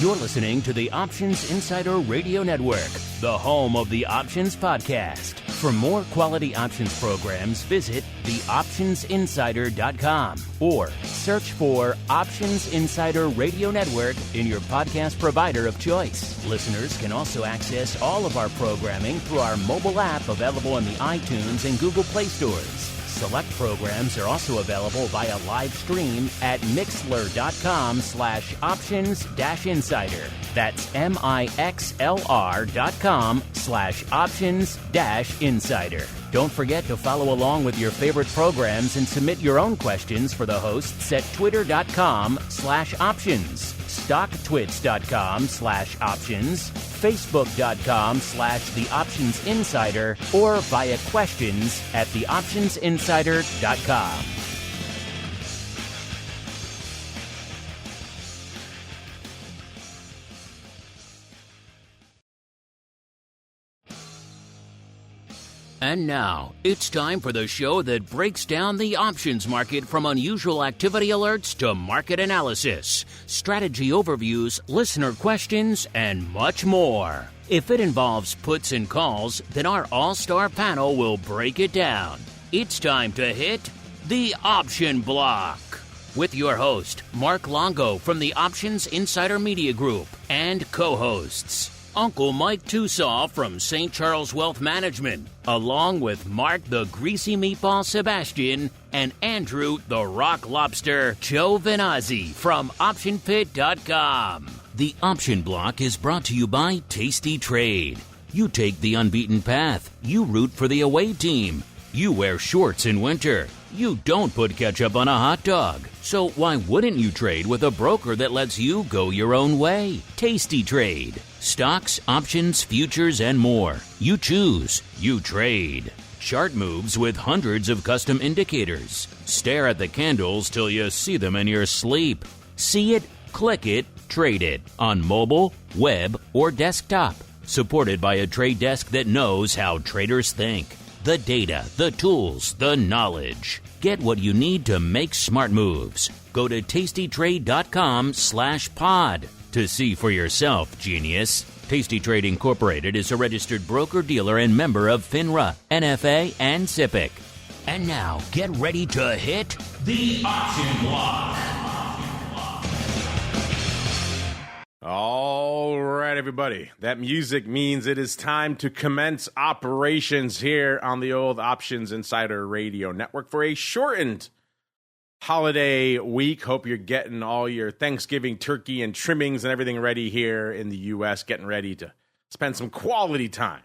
You're listening to the Options Insider Radio Network, the home of the Options Podcast. For more quality options programs, visit theoptionsinsider.com or search for Options Insider Radio Network in your podcast provider of choice. Listeners can also access all of our programming through our mobile app available in the iTunes and Google Play stores. Select programs are also available via live stream at mixlr.com/options-insider. That's mixlr.com/options-insider. Don't forget to follow along with your favorite programs and submit your own questions for the hosts at twitter.com/options, stocktwits.com/options, facebook.com/theoptionsinsider, or via questions at theoptionsinsider.com. And now, it's time for the show that breaks down the options market from unusual activity alerts to market analysis, strategy overviews, listener questions, and much more. If it involves puts and calls, then our all-star panel will break it down. It's time to hit the Option Block with your host, Mark Longo from the Options Insider Media Group, and co-hosts Uncle Mike TOSAW from St. Charles Wealth Management, along with Mark the Greasy Meatball Sebastian and Andrew the Rock Lobster GIOVINAZZI from OptionPit.com. The Option Block is brought to you by tastytrade. You take the unbeaten path. You root for the away team. You wear shorts in winter. You don't put ketchup on a hot dog. So why wouldn't you trade with a broker that lets you go your own way? tastytrade. Stocks, options, futures, and more. You choose. You trade. Chart moves with hundreds of custom indicators. Stare at the candles till you see them in your sleep. See it, click it, trade it on mobile, web, or desktop. Supported by a trade desk that knows how traders think. The data, the tools, the knowledge. Get what you need to make smart moves. Go to tastytrade.com/pod to see for yourself, genius. tastytrade Incorporated is a registered broker-dealer and member of FINRA, NFA, and SIPC. And now, get ready to hit the Option Block. All right, everybody. That music means it is time to commence operations here on the old Options Insider Radio Network for a shortened holiday week. Hope you're getting all your Thanksgiving turkey and trimmings and everything ready here in the U.S., getting ready to spend some quality time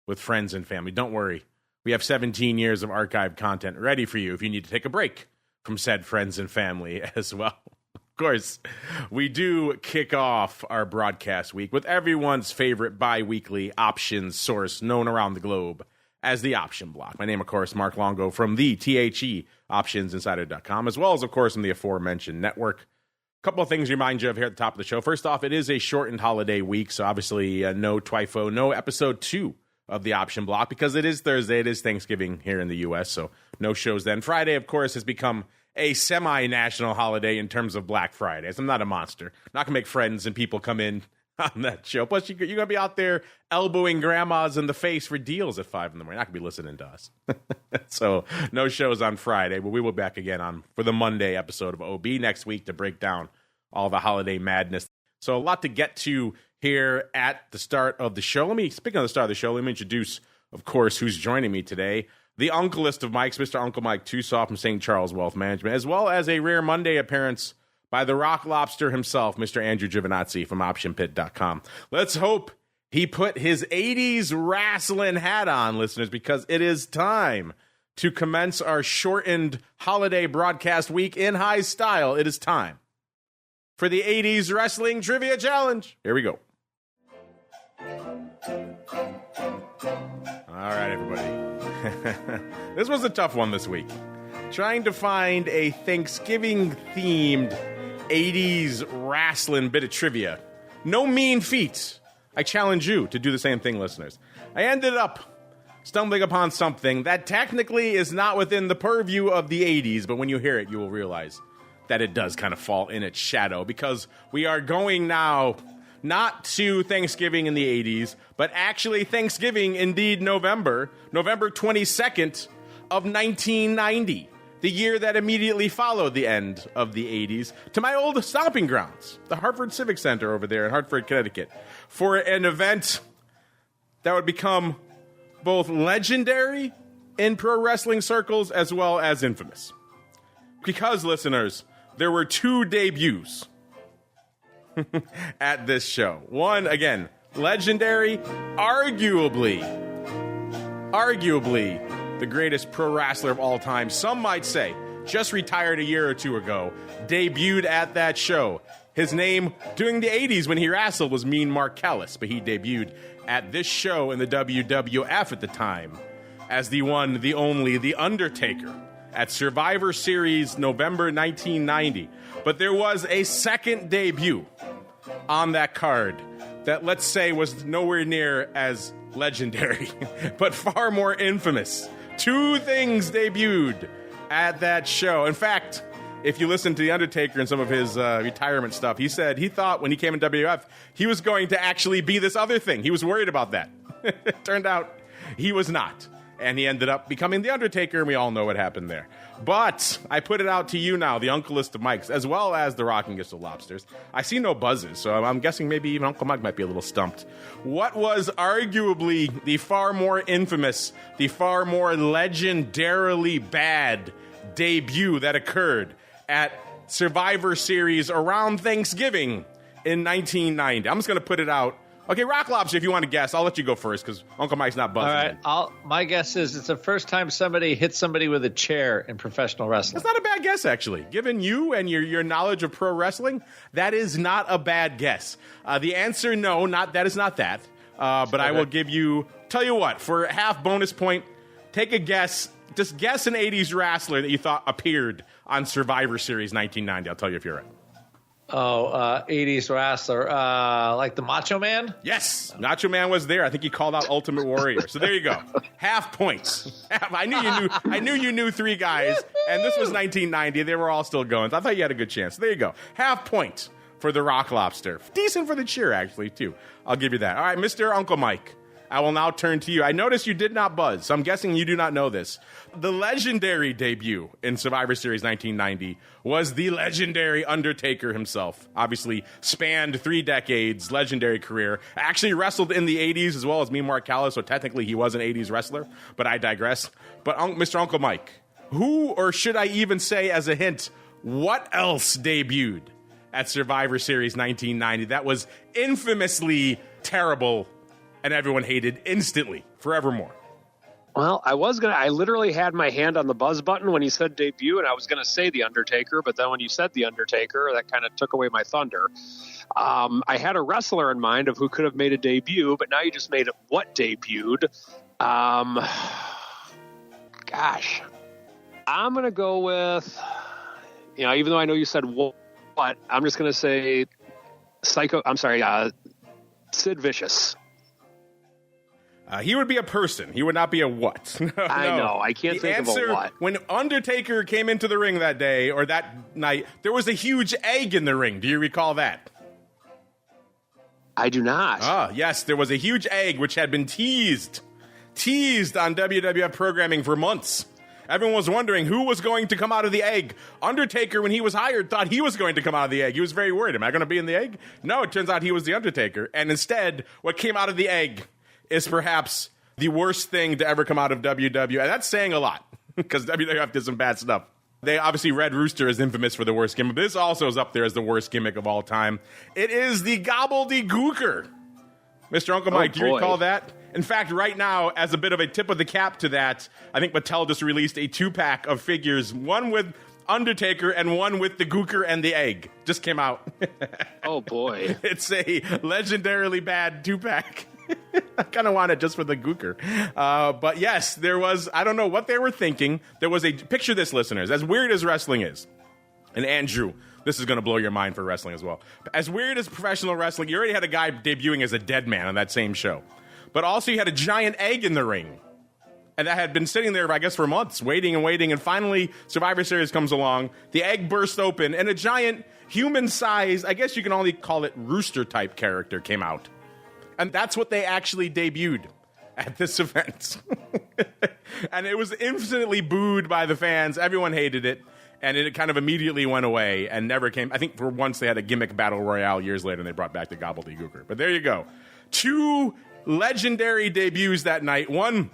with friends and family. Don't worry. We have 17 years of archived content ready for you if you need to take a break from said friends and family as well. Of course, we do kick off our broadcast week with everyone's favorite bi-weekly options source known around the globe as the Option Block. My name, of course, Mark Longo from the THE OptionsInsider.com, as well as, of course, from the aforementioned network. A couple of things to remind you of here at the top of the show. First off, it is a shortened holiday week, so obviously no TWIFO, no episode 2 of the Option Block because it is Thursday, it is Thanksgiving here in the U.S., so no shows then. Friday, of course, has become a semi-national holiday in terms of Black Fridays. I'm not a monster. I'm not going to make friends and people come in on that show. Plus, you're going to be out there elbowing grandmas in the face for deals at 5 in the morning. Not going to be listening to us. So, no shows on Friday, but we will be back again for the Monday episode of OB next week to break down all the holiday madness. So, a lot to get to here at the start of the show. Speaking of the start of the show, let me introduce, of course, who's joining me today. The uncleist of Mikes, Mr. Uncle Mike TOSAW from St. Charles Wealth Management, as well as a rare Monday appearance by the Rock Lobster himself, Mr. Andrew GIOVINAZZI from OptionPit.com. Let's hope he put his 80s wrestling hat on, listeners, because it is time to commence our shortened holiday broadcast week in high style. It is time for the 80s Wrestling Trivia Challenge. Here we go. All right, everybody. This was a tough one this week. Trying to find a Thanksgiving-themed 80s wrestling bit of trivia. No mean feat. I challenge you to do the same thing, listeners. I ended up stumbling upon something that technically is not within the purview of the 80s, but when you hear it, you will realize that it does kind of fall in its shadow, because we are going now not to Thanksgiving in the 80s, but actually Thanksgiving, indeed November 22nd of 1990, the year that immediately followed the end of the 80s, to my old stomping grounds, the Hartford Civic Center over there in Hartford, Connecticut, for an event that would become both legendary in pro wrestling circles as well as infamous. Because, listeners, there were 2 debuts at this show. One, again, legendary, arguably the greatest pro wrestler of all time. Some might say, just retired a year or 2 ago, debuted at that show. His name, during the 80s when he wrestled, was Mean Mark Callis, but he debuted at this show in the WWF at the time as the one, the only, The Undertaker, at Survivor Series November 1990. But there was a second debut on that card that, let's say, was nowhere near as legendary, but far more infamous. 2 things debuted at that show. In fact, if you listen to The Undertaker and some of his retirement stuff, he said he thought when he came in WWF, he was going to actually be this other thing. He was worried about that. Turned out he was not. And he ended up becoming The Undertaker, and we all know what happened there. But I put it out to you now, the Uncleist of Mikes, as well as the Rockingest of Lobsters. I see no buzzes, so I'm guessing maybe even Uncle Mike might be a little stumped. What was arguably the far more infamous, the far more legendarily bad debut that occurred at Survivor Series around Thanksgiving in 1990? I'm just going to put it out. Okay, Rock Lobster, if you want to guess, I'll let you go first because Uncle Mike's not buzzing. All right, my guess is it's the first time somebody hit somebody with a chair in professional wrestling. That's not a bad guess, actually. Given you and your knowledge of pro wrestling, that is not a bad guess. The answer, no, that is not that. But I will give you, tell you what, for a half bonus point, take a guess. Just guess an 80s wrestler that you thought appeared on Survivor Series 1990. I'll tell you if you're right. 80s wrestler, like the Macho Man? Yes, Macho Man was there. I think he called out Ultimate Warrior. So there you go. Half points. I knew you knew 3 guys, and this was 1990. They were all still going. So I thought you had a good chance. There you go. Half point for the Rock Lobster. Decent for the cheer, actually, too. I'll give you that. All right, Mr. Uncle Mike, I will now turn to you. I noticed you did not buzz, so I'm guessing you do not know this. The legendary debut in Survivor Series 1990 was the legendary Undertaker himself. Obviously, spanned 3 decades, legendary career. Actually wrestled in the 80s as well as Mean Mark Callis, so technically he was an 80s wrestler, but I digress. But Mr. Uncle Mike, who, or should I even say as a hint, what else debuted at Survivor Series 1990 that was infamously terrible and everyone hated instantly, forevermore? Well, I literally had my hand on the buzz button when he said debut, and I was going to say The Undertaker, but then when you said The Undertaker, that kind of took away my thunder. I had a wrestler in mind of who could have made a debut, but now you just made it what debuted. Gosh. I'm going to go with, even though I know you said what, I'm just going to say Sid Vicious. He would be a person. He would not be a what. No. I know. I can't think of a what. When Undertaker came into the ring that day or that night, there was a huge egg in the ring. Do you recall that? I do not. Yes. There was a huge egg which had been teased on WWF programming for months. Everyone was wondering who was going to come out of the egg. Undertaker, when he was hired, thought he was going to come out of the egg. He was very worried. Am I going to be in the egg? No, it turns out he was the Undertaker. And instead, what came out of the egg is perhaps the worst thing to ever come out of WWF. And that's saying a lot, because WWF did some bad stuff. They obviously, Red Rooster is infamous for the worst gimmick, but this also is up there as the worst gimmick of all time. It is the Gobbledy Gooker. Mr. Uncle Mike, do you recall that? In fact, right now, as a bit of a tip of the cap to that, I think Mattel just released a 2-pack of figures, one with Undertaker and one with the Gooker and the egg. Just came out. Oh, boy. It's a legendarily bad 2-pack. I kind of want it just for the Gooker. But yes, there was, I don't know what they were thinking. There was picture this, listeners, as weird as wrestling is. And Andrew, this is going to blow your mind for wrestling as well. As weird as professional wrestling, you already had a guy debuting as a dead man on that same show. But also you had a giant egg in the ring. And that had been sitting there, I guess, for months, waiting and waiting. And finally, Survivor Series comes along. The egg bursts open, and a giant human-sized, I guess you can only call it rooster-type character came out. And that's what they actually debuted at this event. And it was infinitely booed by the fans. Everyone hated it. And it kind of immediately went away and never came. I think for once they had a gimmick battle royale years later and they brought back the Gobbledy Gooker. But there you go. 2 legendary debuts that night. One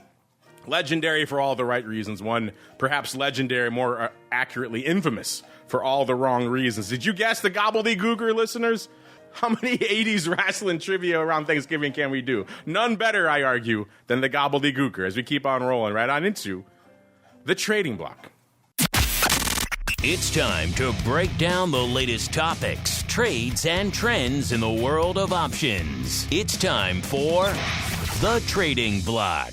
legendary for all the right reasons. One perhaps legendary, more accurately infamous for all the wrong reasons. Did you guess the Gobbledy Gooker, listeners? How many 80s wrestling trivia around Thanksgiving can we do? None better, I argue, than the Gobbledy Gooker as we keep on rolling right on into the trading block. It's time to break down the latest topics, trades, and trends in the world of options. It's time for the Trading Block.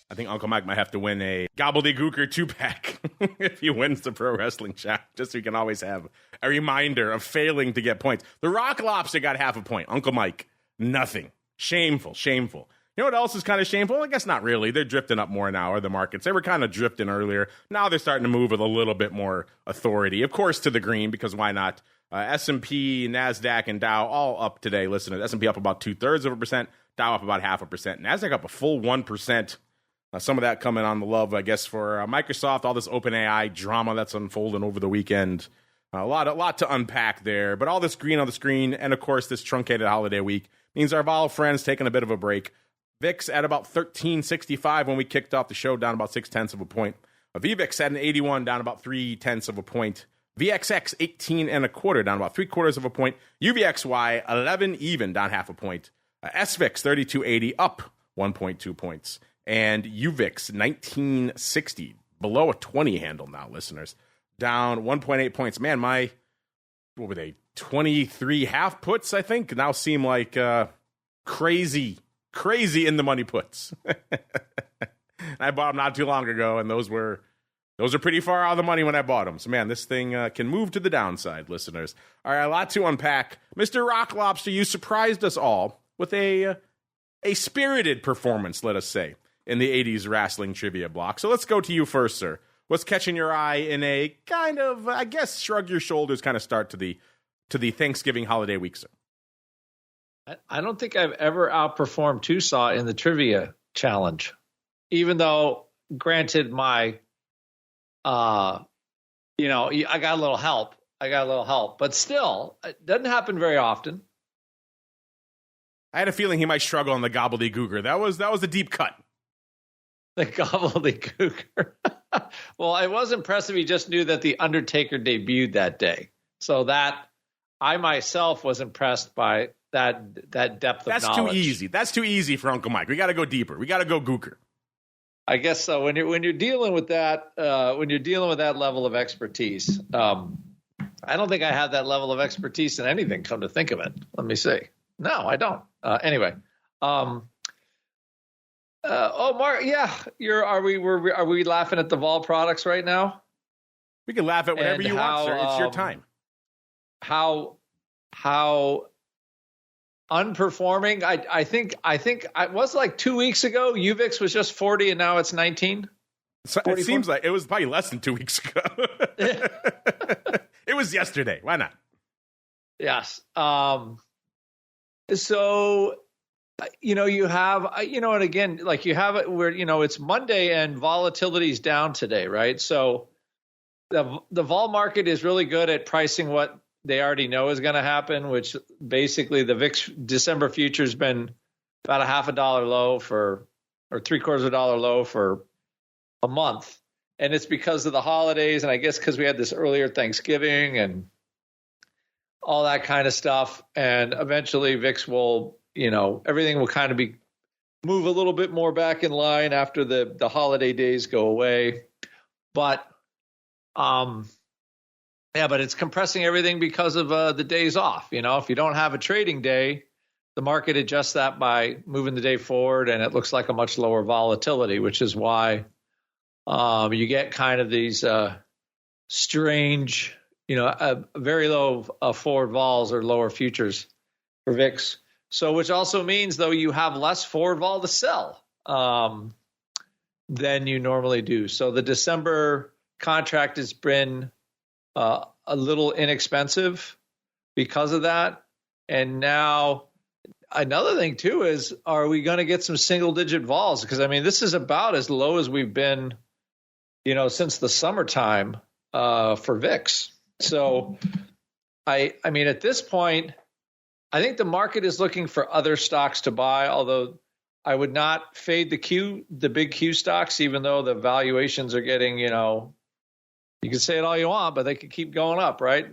I think Uncle Mike might have to win a Gobbledy Gooker 2-pack if he wins the Pro Wrestling Chat, just so we can always have a reminder of failing to get points. The Rock Lobster got half a point. Uncle Mike, nothing. Shameful, shameful. You know what else is kind of shameful? I guess not really. They're drifting up more now, the markets. They were kind of drifting earlier. Now they're starting to move with a little bit more authority. Of course, to the green, because why not? S&P, NASDAQ, and Dow all up today. Listen, S&P up about 0.2%, Dow up about 0.5%. NASDAQ up a full 1%. Some of that coming on the love, I guess, for Microsoft, all this OpenAI drama that's unfolding over the weekend. A lot to unpack there. But all this green on the screen, and, of course, this truncated holiday week means our vol friends taking a bit of a break. VIX at about 1365 when we kicked off the show, down about 0.6 of a point. VVIX at an 81, down about 0.3 of a point. VXX 18.25, down about 0.75 of a point. UVXY 11 even, down half a point. SVIX 3280, up 1.2 points. And UVIX 1960, below a 20 handle now, listeners, down 1.8 points. Man, what were they, 23 half puts, I think, now seem like crazy in the money puts. I bought them not too long ago, and those are pretty far out of the money when I bought them. So, man, this thing can move to the downside, listeners. All right, a lot to unpack. Mr. Rock Lobster, you surprised us all with a spirited performance, let us say, in the 80s wrestling trivia block. So let's go to you first, sir. What's catching your eye in a kind of, I guess, shrug your shoulders kind of start to the Thanksgiving holiday week, sir? I don't think I've ever outperformed TOSAW in the trivia challenge, even though, granted, I got a little help. But still, it doesn't happen very often. I had a feeling he might struggle on the Gobbledy Gooker. That was a deep cut. The Gobbledy Gooker. Well, it was impressive. He just knew that The Undertaker debuted that day. So that I myself was impressed by that depth of knowledge. That's too easy. That's too easy for Uncle Mike. We got to go deeper. We got to go Gooker. I guess so. When you're dealing with that, level of expertise, I don't think I have that level of expertise in anything. Come to think of it, let me see. No, I don't. Anyway. Mark, yeah. Are we laughing at the Vol products right now? We can laugh at whatever you want, sir. It's your time. How unperforming? I think it was like 2 weeks ago. UVIX was just 40, and now it's 19. So it seems like it was probably less than 2 weeks ago. It was yesterday. Why not? Yes. So, you have, and again, like you have it where, it's Monday and volatility's down today, right? So the vol market is really good at pricing what they already know is going to happen, which basically the VIX December future's been about $0.50 low or $0.75 low for a month. And it's because of the holidays. And I guess because we had this earlier Thanksgiving and all that kind of stuff. And eventually VIX will, everything will kind of move a little bit more back in line after the holiday days go away. But, but it's compressing everything because of the days off. If you don't have a trading day, the market adjusts that by moving the day forward, and it looks like a much lower volatility, which is why you get kind of these strange, very low forward vols or lower futures for VIX. So, which also means, though, you have less forward vol to sell than you normally do. So the December contract has been a little inexpensive. because of that. And now another thing too is, are we going to get some single digit vols? Because I mean, this is about as low as we've been, since the summertime for VIX. So I mean, at this point, I think the market is looking for other stocks to buy, although I would not fade the big Q stocks, even though the valuations are getting, you can say it all you want, but they could keep going up, right?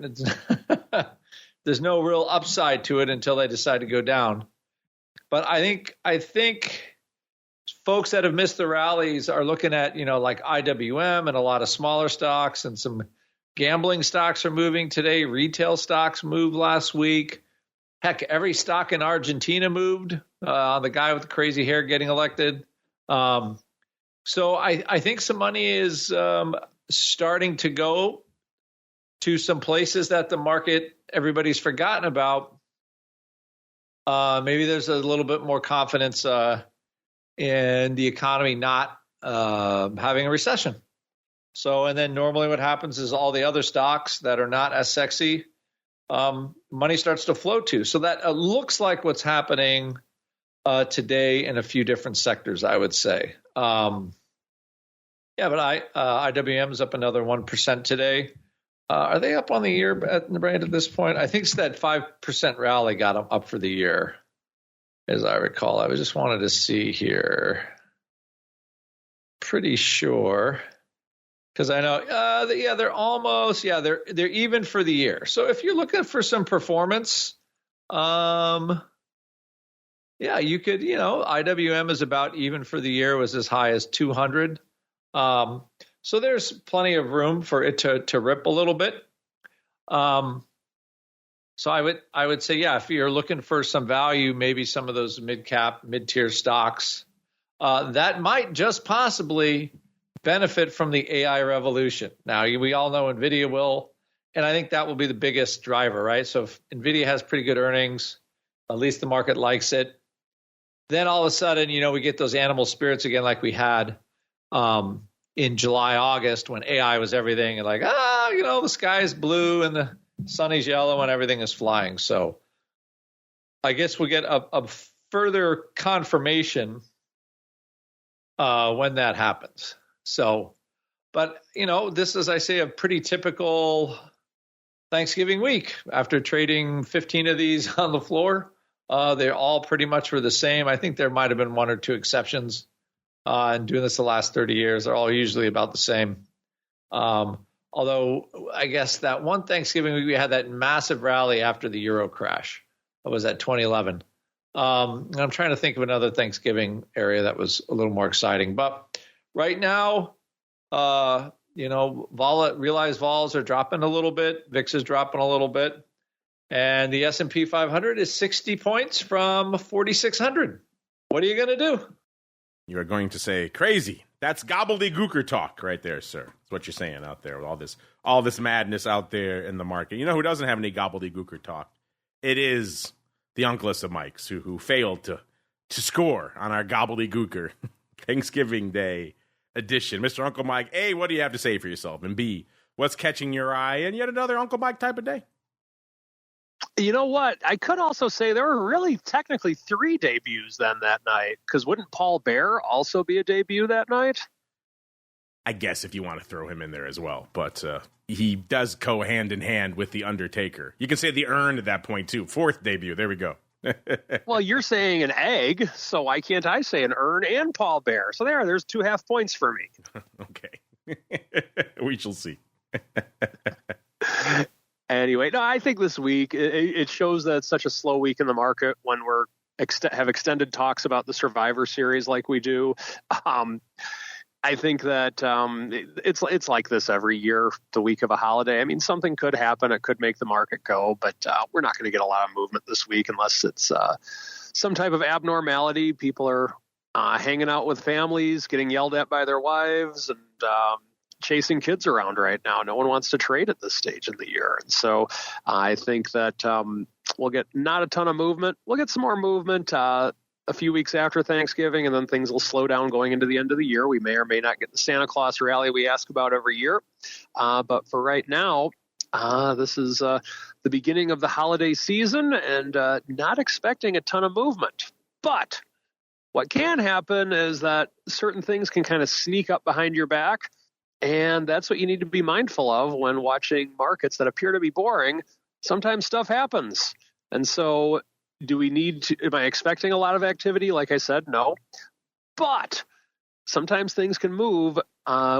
There's no real upside to it until they decide to go down. But I think folks that have missed the rallies are looking at, like IWM and a lot of smaller stocks, and some gambling stocks are moving today. Retail stocks moved last week. Heck, every stock in Argentina moved. The guy with the crazy hair getting elected. So I think some money is starting to go to some places that the market, everybody's forgotten about. Maybe there's a little bit more confidence in the economy not having a recession. So, and then normally what happens is all the other stocks that are not as sexy, money starts to flow to. So that looks like what's happening today in a few different sectors, I would say. But IWM is up another 1% today. Are they up on the year at this point? I think it's that 5% rally got them up for the year, as I recall. I just wanted to see here. Pretty sure, because I know, they're almost, they're even for the year. So if you're looking for some performance, you could, IWM is about even for the year, was as high as 200. So there's plenty of room for it to rip a little bit. So I would say, if you're looking for some value, maybe some of those mid-tier stocks, that might just possibly benefit from the AI revolution. Now, we all know NVIDIA will, and I think that will be the biggest driver, right? So if NVIDIA has pretty good earnings, at least the market likes it, then all of a sudden, we get those animal spirits again like we had in July, August, when AI was everything, and the sky is blue and the sun is yellow and everything is flying. So I guess we'll get a further confirmation when that happens. So, but, this is, I say, a pretty typical Thanksgiving week. After trading 15 of these on the floor, they're all pretty much were the same. I think there might have been one or two exceptions. And doing this the last 30 years, they're all usually about the same. Although I guess that one Thanksgiving week, we had that massive rally after the Euro crash. That was at 2011. And I'm trying to think of another Thanksgiving area that was a little more exciting. But right now, realized vols are dropping a little bit. VIX is dropping a little bit. And the S&P 500 is 60 points from 4,600. What are you going to do? You are going to say crazy. That's Gobbledy Gooker talk right there, sir. That's what you're saying out there with all this madness out there in the market. You know who doesn't have any Gobbledy Gooker talk? It is the unclest of Mike's who failed to score on our Gobbledy Gooker Thanksgiving Day edition. Mr. Uncle Mike, A, what do you have to say for yourself? And B, what's catching your eye? And yet another Uncle Mike type of day. You know what? I could also say there were really technically 3 debuts then that night, because wouldn't Paul Bear also be a debut that night? I guess if you want to throw him in there as well. But he does go hand in hand with The Undertaker. You can say the Urn at that point, too. 4th debut. There we go. Well, you're saying an egg, so why can't I say an Urn and Paul Bear? So there's 2 half points for me. Okay. We shall see. Anyway, no, I think this week it shows that it's such a slow week in the market when we're have extended talks about the Survivor Series like we do. I think that it's like this every year, the week of a holiday. I mean, something could happen. It could make the market go, but we're not going to get a lot of movement this week unless it's some type of abnormality. People are hanging out with families, getting yelled at by their wives, and chasing kids around right now. No one wants to trade at this stage of the year. And so I think that we'll get not a ton of movement. We'll get some more movement a few weeks after Thanksgiving, and then things will slow down going into the end of the year. We may or may not get the Santa Claus rally we ask about every year. But for right now, this is the beginning of the holiday season and not expecting a ton of movement. But what can happen is that certain things can kind of sneak up behind your back, and that's what you need to be mindful of when watching markets that appear to be boring. Sometimes stuff happens. And so am I expecting a lot of activity? Like I said, no. But sometimes things can move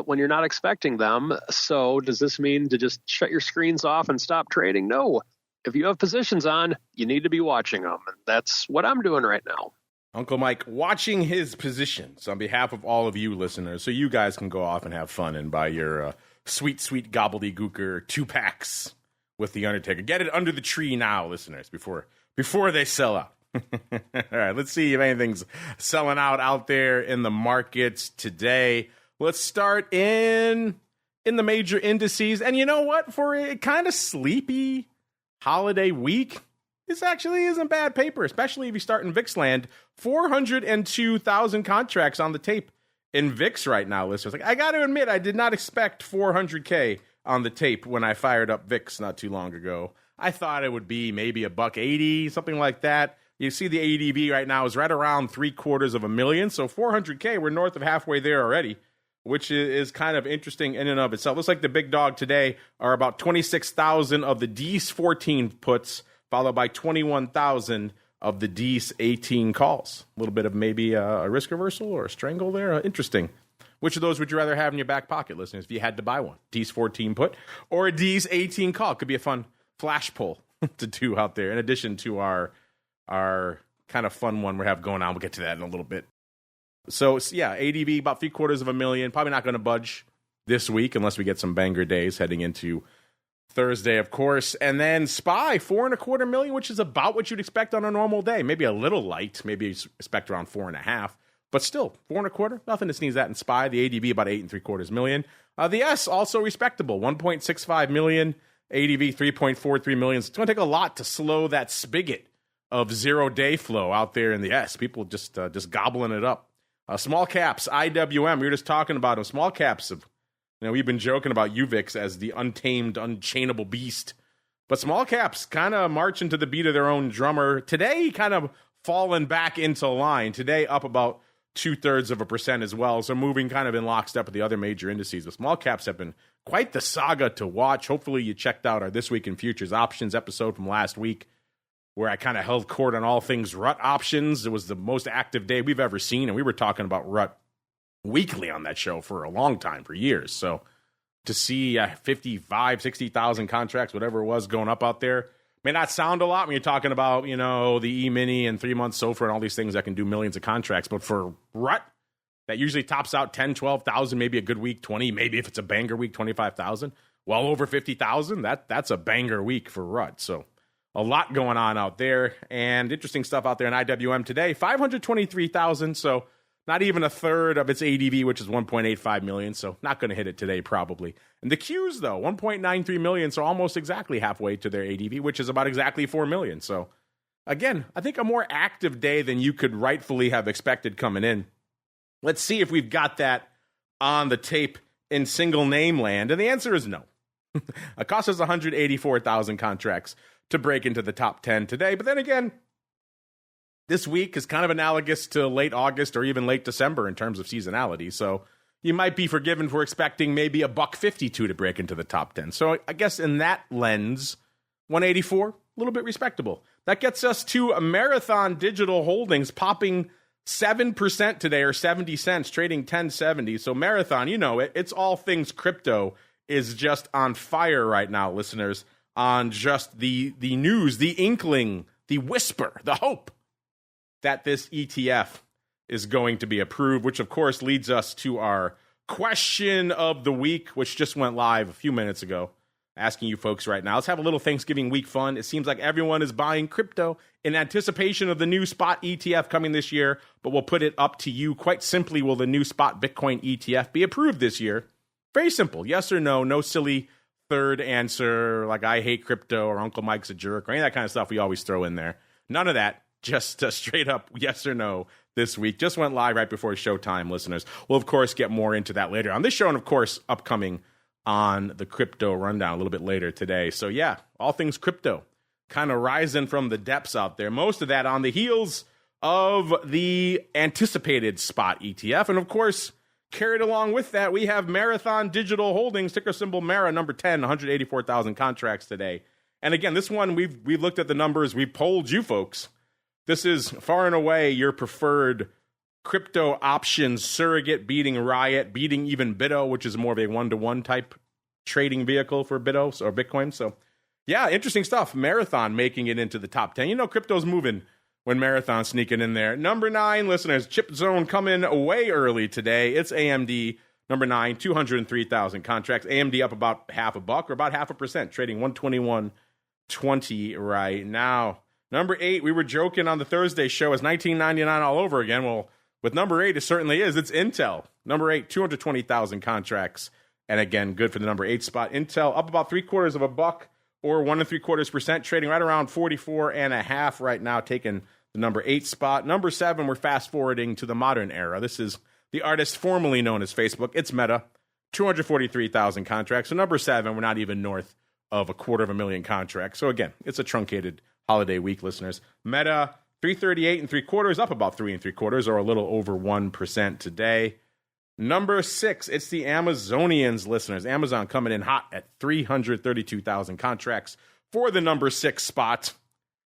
when you're not expecting them. So does this mean to just shut your screens off and stop trading? No. If you have positions on, you need to be watching them. And that's what I'm doing right now. Uncle Mike watching his positions on behalf of all of you listeners, so you guys can go off and have fun and buy your sweet Gobbledy Gooker 2-packs with The Undertaker. Get it under the tree now, listeners, before they sell out. All right, let's see if anything's selling out there in the markets today. Let's start in the major indices. And you know what? For a kind of sleepy holiday week, this actually isn't bad paper, especially if you start in VIX land. 402,000 contracts on the tape in VIX right now, listeners. Like, I got to admit, I did not expect 400K on the tape when I fired up VIX not too long ago. I thought it would be maybe $180, something like that. You see the ADV right now is right around 750,000. So 400K, we're north of halfway there already, which is kind of interesting in and of itself. Looks like the big dog today are about 26,000 of the D's 14 puts, followed by 21,000 of the D's 18 calls. A little bit of maybe a risk reversal or a strangle there. Interesting. Which of those would you rather have in your back pocket, listeners, if you had to buy one? D's 14 put or a D's 18 call? Could be a fun flash pull to do out there, in addition to our kind of fun one we have going on. We'll get to that in a little bit. So, yeah, ADV, about 750,000. Probably not going to budge this week unless we get some banger days heading into Thursday, of course. And then SPY, 4.25 million, which is about what you'd expect on a normal day. Maybe a little light. Maybe you expect around 4.5. But still, 4.25, nothing to sneeze at in SPY. The ADV, about 8.75 million. The S, also respectable, 1.65 million. ADV, 3.43 million. It's going to take a lot to slow that spigot of zero-day flow out there in the S. People just gobbling it up. Small caps, IWM, we were just talking about them. Small caps, we've been joking about UVIX as the untamed, unchainable beast. But small caps kind of marching to the beat of their own drummer. Today, kind of falling back into line. Today, up about 0.2% as well. So moving kind of in lockstep with the other major indices. The small caps have been quite the saga to watch. Hopefully you checked out our This Week in Futures Options episode from last week, where I kind of held court on all things RUT options. It was the most active day we've ever seen, and we were talking about RUT weekly on that show for a long time, for years. So to see 55, 60,000 contracts, whatever it was, going up out there, may not sound a lot when you're talking about, the E-mini and 3-month SOFR and all these things that can do millions of contracts. But for RUT, that usually tops out 10, 12,000, maybe a good week, 20, maybe if it's a banger week, 25,000. Well over 50,000, that's a banger week for RUT. So a lot going on out there, and interesting stuff out there in IWM today. 523,000, so not even a third of its ADV, which is 1.85 million, so not going to hit it today probably. And the Qs, though, 1.93 million, so almost exactly halfway to their ADV, which is about exactly 4 million. So, again, I think a more active day than you could rightfully have expected coming in. Let's see if we've got that on the tape in single name land, and the answer is no. It cost us 184,000 contracts to break into the top 10 today. But then again, this week is kind of analogous to late August or even late December in terms of seasonality. So you might be forgiven for expecting maybe $1.52 to break into the top 10. So I guess in that lens, 184, a little bit respectable. That gets us to a Marathon Digital Holdings popping 7% today, or 70 cents, trading 1070. So Marathon, it's all things crypto is just on fire right now, listeners, on just the news, the inkling, the whisper, the hope that this ETF is going to be approved, which of course leads us to our question of the week, which just went live a few minutes ago. Asking you folks right now, let's have a little Thanksgiving week fun. It seems like everyone is buying crypto in anticipation of the new spot ETF coming this year, but we'll put it up to you. Quite simply, will the new spot Bitcoin ETF be approved this year? Very simple. Yes or no. No silly third answer like I hate crypto or Uncle Mike's a jerk or any of that kind of stuff we always throw in there. None of that. Just straight up yes or no this week. Just went live right before showtime, listeners. We'll, of course, get more into that later on this show and, of course, upcoming on the crypto rundown a little bit later today. So yeah, all things crypto kind of rising from the depths out there. Most of that on the heels of the anticipated spot ETF. And of course, carried along with that, we have Marathon Digital Holdings, ticker symbol MARA, number 10, 184,000 contracts today. And again, this one, we've looked at the numbers, we polled you folks. This is far and away your preferred crypto options surrogate, beating Riot, beating even BITO, which is more of a one-to-one type trading vehicle for BITO or Bitcoin. So yeah, interesting stuff. Marathon making it into the top 10. You know, crypto's moving when Marathon's sneaking in there. Number 9, listeners, Chip Zone coming way early today. It's AMD, number 9, 203,000 contracts. AMD up about $0.50 or about 0.5%, trading 121.20 right now. Number 8, we were joking on the Thursday show, is $19.99 all over again. Well, with number 8, it certainly is. It's Intel. Number 8, 220,000 contracts. And again, good for the number 8 spot. Intel up about $0.0075 or 1.75%, trading right around 44.5 right now, taking the number 8 spot. Number 7, we're fast forwarding to the modern era. This is the artist formerly known as Facebook. It's Meta, 243,000 contracts. So number 7, we're not even north of 250,000 contracts. So again, it's a truncated holiday week, listeners. Meta, 338 3/4, up about 3 3/4, or a little over 1% today. Number 6, it's the Amazonians, listeners. Amazon coming in hot at 332,000 contracts for the number 6 spot.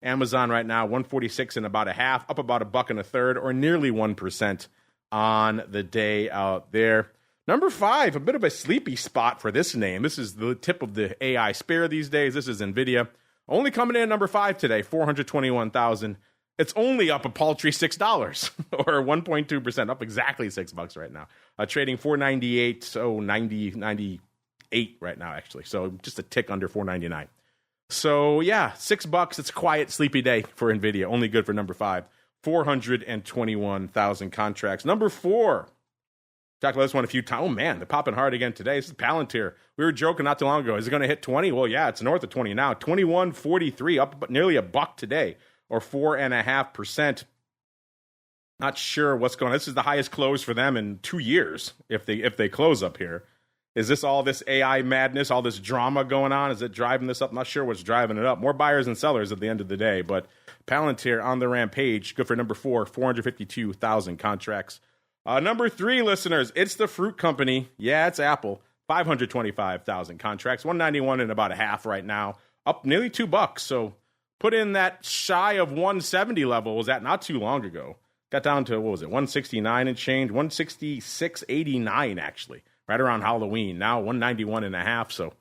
Amazon right now, 146 and about a half, up about $1.33, or nearly 1% on the day out there. Number 5, a bit of a sleepy spot for this name. This is the tip of the AI spear these days. This is NVIDIA. Only coming in at number 5 today, 421,000. It's only up a paltry $6 or 1.2%, up exactly $6 right now. Trading 498, so 98 right now, actually. So just a tick under 499. So yeah, $6. It's a quiet, sleepy day for NVIDIA. Only good for number 5, 421,000 contracts. Number 4, talked about this one a few times. Oh man, they're popping hard again today. This is Palantir. We were joking not too long ago. Is it going to hit 20? Well, yeah, it's north of 20 now. 21.43, up nearly $1 today, or 4.5%. Not sure what's going on. This is the highest close for them in 2 years, if they close up here. Is this all this AI madness, all this drama going on? Is it driving this up? Not sure what's driving it up. More buyers and sellers at the end of the day. But Palantir on the rampage. Good for number 4, 452,000 contracts. Number 3, listeners, it's the fruit company. Yeah, it's Apple. 525,000 contracts. 191 and about a half right now. Up nearly $2. So put in that shy of 170 level. Was that not too long ago? Got down to, what was it, 169 and change? 166.89 actually. Right around Halloween. Now 191 and a half. So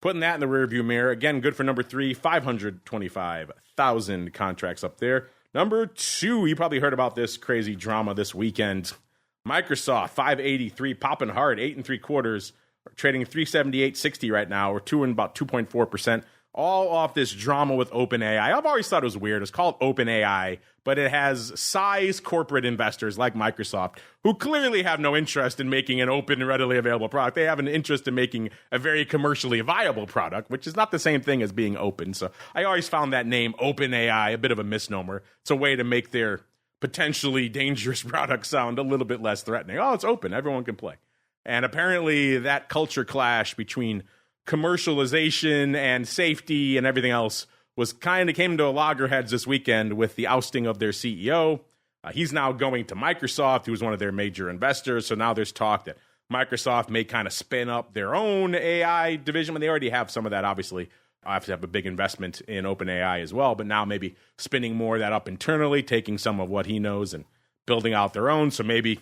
putting that in the rearview mirror. Again, good for number 3, 525,000 contracts up there. Number 2, you probably heard about this crazy drama this weekend. Microsoft, 583, popping hard, 8 3/4, trading 378.60 right now, or about 2.4%. All off this drama with OpenAI. I've always thought it was weird. It's called OpenAI, but it has size corporate investors like Microsoft who clearly have no interest in making an open and readily available product. They have an interest in making a very commercially viable product, which is not the same thing as being open. So I always found that name OpenAI a bit of a misnomer. It's a way to make their potentially dangerous product sound a little bit less threatening. Oh, it's open. Everyone can play. And apparently that culture clash between commercialization and safety and everything else was kind of came to loggerheads this weekend with the ousting of their CEO. He's now going to Microsoft, who was one of their major investors. So now there's talk that Microsoft may kind of spin up their own AI division. They already have some of that, obviously. I have to have a big investment in OpenAI as well. But now maybe spinning more of that up internally, taking some of what he knows and building out their own. So maybe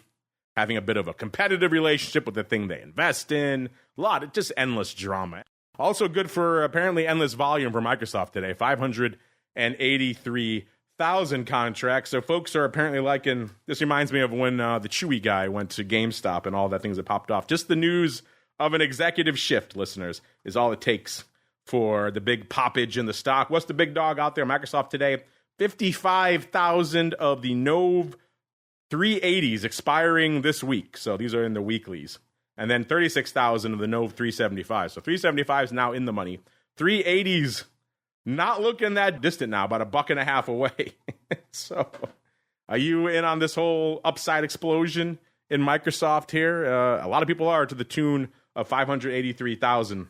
having a bit of a competitive relationship with the thing they invest in. A lot of just endless drama. Also good for apparently endless volume for Microsoft today. 583,000 contracts. So folks are apparently liking, this reminds me of when the Chewy guy went to GameStop and all that things that popped off. Just the news of an executive shift, listeners, is all it takes for the big poppage in the stock. What's the big dog out there? Microsoft today, 55,000 of the Nove 380s expiring this week. So these are in the weeklies. And then 36,000 of the Nove 375. So 375 is now in the money. 380s not looking that distant now, about $1.50 away. So are you in on this whole upside explosion in Microsoft here? A lot of people are, to the tune of 583,000.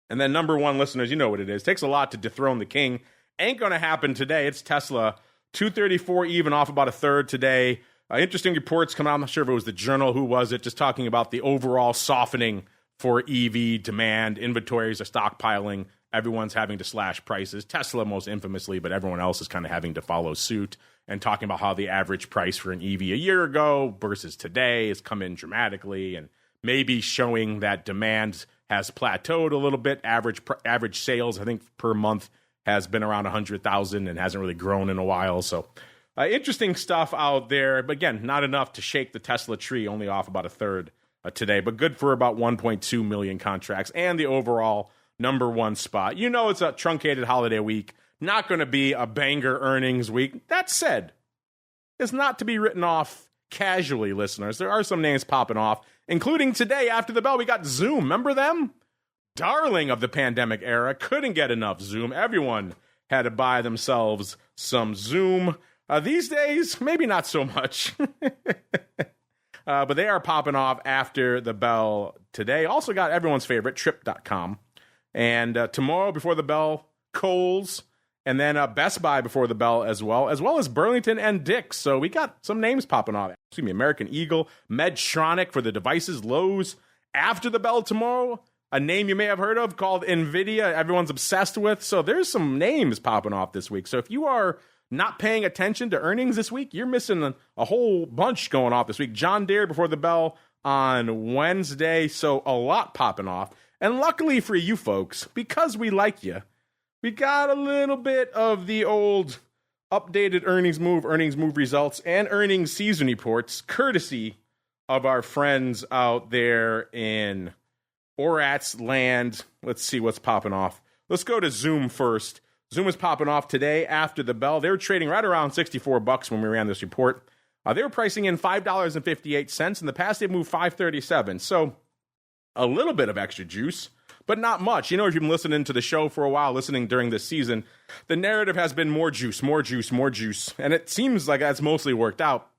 And then number one, listeners, you know what it is. Takes a lot to dethrone the king. Ain't going to happen today. It's Tesla, 234 even, off about a third today. Interesting reports come out. I'm not sure if it was the Journal. Who was it? Just talking about the overall softening for EV demand. Inventories are stockpiling. Everyone's having to slash prices. Tesla most infamously, but everyone else is kind of having to follow suit, and talking about how the average price for an EV a year ago versus today has come in dramatically, and maybe showing that demand has plateaued a little bit. Average sales, I think, per month has been around 100,000 and hasn't really grown in a while. So interesting stuff out there. But again, not enough to shake the Tesla tree, only off about a third today, but good for about 1.2 million contracts and the overall number one spot. You know, it's a truncated holiday week. Not going to be a banger earnings week. That said, it's not to be written off casually, listeners. There are some names popping off, including today after the bell. We got Zoom. Remember them? Darling of the pandemic era. Couldn't get enough Zoom. Everyone had to buy themselves some Zoom. These days, maybe not so much. But they are popping off after the bell today. Also got everyone's favorite, Trip.com. And tomorrow before the bell, Kohl's. And then Best Buy before the bell as well as Burlington and Dick's. So we got some names popping off. American Eagle, Medtronic for the devices, Lowe's after the bell tomorrow. A name you may have heard of called NVDA, everyone's obsessed with. So there's some names popping off this week. So if you are not paying attention to earnings this week, you're missing a whole bunch going off this week. John Deere before the bell on Wednesday. So a lot popping off. And luckily for you folks, because we like you, we got a little bit of the old updated earnings move results, and earnings season reports, courtesy of our friends out there in Orat's land. Let's see what's popping off. Let's go to Zoom first. Zoom is popping off today after the bell. They were trading right around $64 when we ran this report. They were pricing in $5.58. In the past, they moved $5.37. So a little bit of extra juice, but not much. You know, if you've been listening to the show for a while, listening during this season, the narrative has been more juice. And it seems like that's mostly worked out.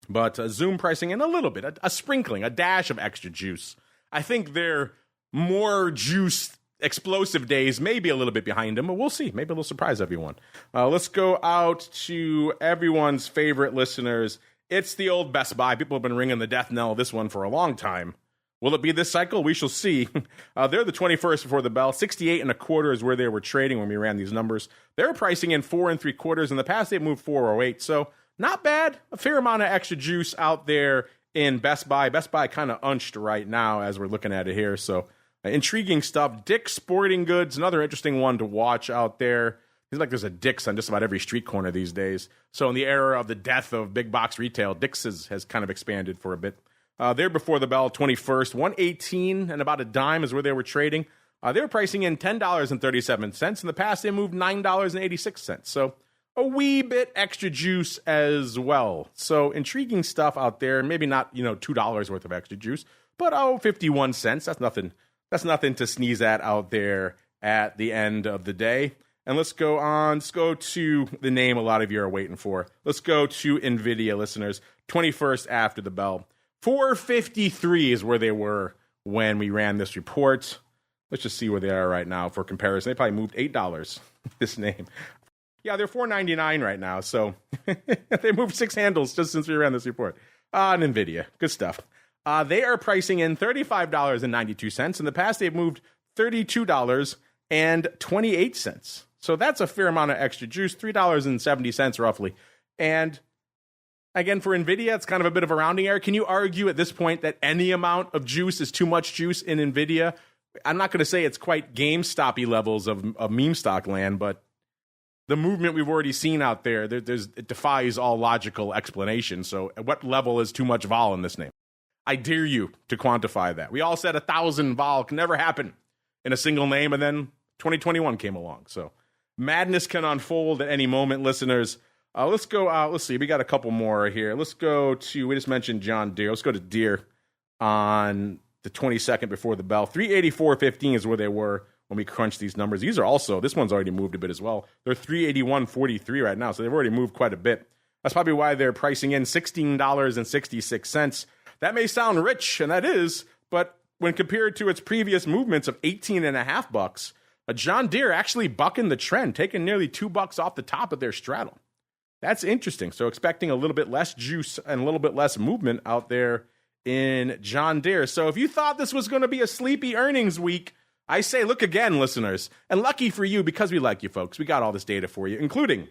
But Zoom pricing in a little bit, a sprinkling, a dash of extra juice. I think their more juice explosive days may be a little bit behind them, but we'll see. Maybe it'll surprise everyone. Let's go out to everyone's favorite listeners. It's the old Best Buy. People have been ringing the death knell of this one for a long time. Will it be this cycle? We shall see. They're the 21st before the bell. 68 1/4 is where they were trading when we ran these numbers. They're pricing in 4 3/4. In the past, they moved 4.08. So not bad. A fair amount of extra juice out there in Best Buy. Best Buy kind of unched right now as we're looking at it here. So intriguing stuff. Dick's Sporting Goods, another interesting one to watch out there. Seems like there's a Dick's on just about every street corner these days. So in the era of the death of big box retail, Dick's has kind of expanded for a bit. They're before the bell, 21st. 118 and about a dime is where they were trading. They were pricing in $10.37. In the past, they moved $9.86. So a wee bit extra juice as well. So intriguing stuff out there. Maybe not, $2 worth of extra juice, but 51 cents. That's nothing. That's nothing to sneeze at out there at the end of the day. And let's go on. Let's go to the name a lot of you are waiting for. Let's go to NVIDIA, listeners. 21st after the bell. 453 is where they were when we ran this report. Let's just see where they are right now for comparison. They probably moved $8, this name. Yeah, they're $4.99 right now. So they moved 6 handles just since we ran this report. On NVIDIA. Good stuff. They are pricing in $35.92. In the past, they've moved $32.28. So that's a fair amount of extra juice, $3.70 roughly. And again, for NVIDIA, it's kind of a bit of a rounding error. Can you argue at this point that any amount of juice is too much juice in NVIDIA? I'm not going to say it's quite GameStop-y levels of meme stock land, but the movement we've already seen out there, it defies all logical explanation. So at what level is too much vol in this name? I dare you to quantify that. We all said 1,000 vol can never happen in a single name, and then 2021 came along. So madness can unfold at any moment, listeners. Let's go out. Let's see. We got a couple more here. Let's go to, we just mentioned John Deere. Let's go to Deere on the 22nd before the bell. 384.15 is where they were when we crunched these numbers. These are also, this one's already moved a bit as well. They're 381.43 right now, so they've already moved quite a bit. That's probably why they're pricing in $16.66. That may sound rich, and that is, but when compared to its previous movements of 18.5 bucks, a John Deere actually bucking the trend, taking nearly $2 off the top of their straddle. That's interesting. So expecting a little bit less juice and a little bit less movement out there in John Deere. So if you thought this was going to be a sleepy earnings week, I say look again, listeners. And lucky for you, because we like you folks, we got all this data for you, including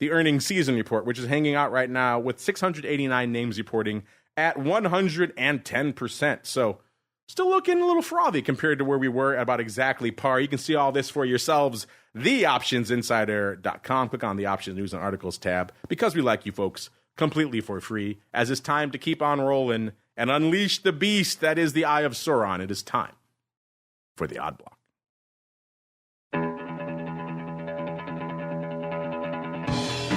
the earnings season report, which is hanging out right now with 689 names reporting at 110%. So still looking a little frothy compared to where we were at about exactly par. You can see all this for yourselves. TheOptionsInsider.com. Click on the Options News and Articles tab, because we like you folks, completely for free, as it's time to keep on rolling and unleash the beast that is the Eye of Sauron. It is time for the Odd Block.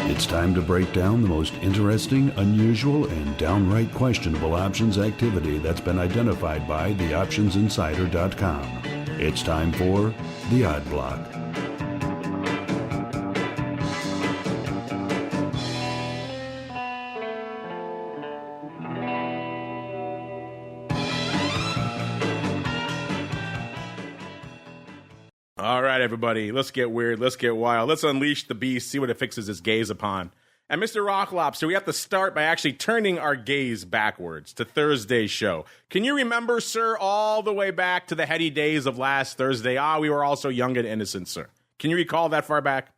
It's time to break down the most interesting, unusual, and downright questionable options activity that's been identified by TheOptionsInsider.com. It's time for the Odd Block. All right, everybody, let's get weird, let's get wild, let's unleash the beast, see what it fixes its gaze upon. And Mr. Rock Lobster, we have to start by actually turning our gaze backwards to Thursday's show. Can you remember, sir, all the way back to the heady days of last Thursday? We were all so young and innocent, sir. Can you recall that far back?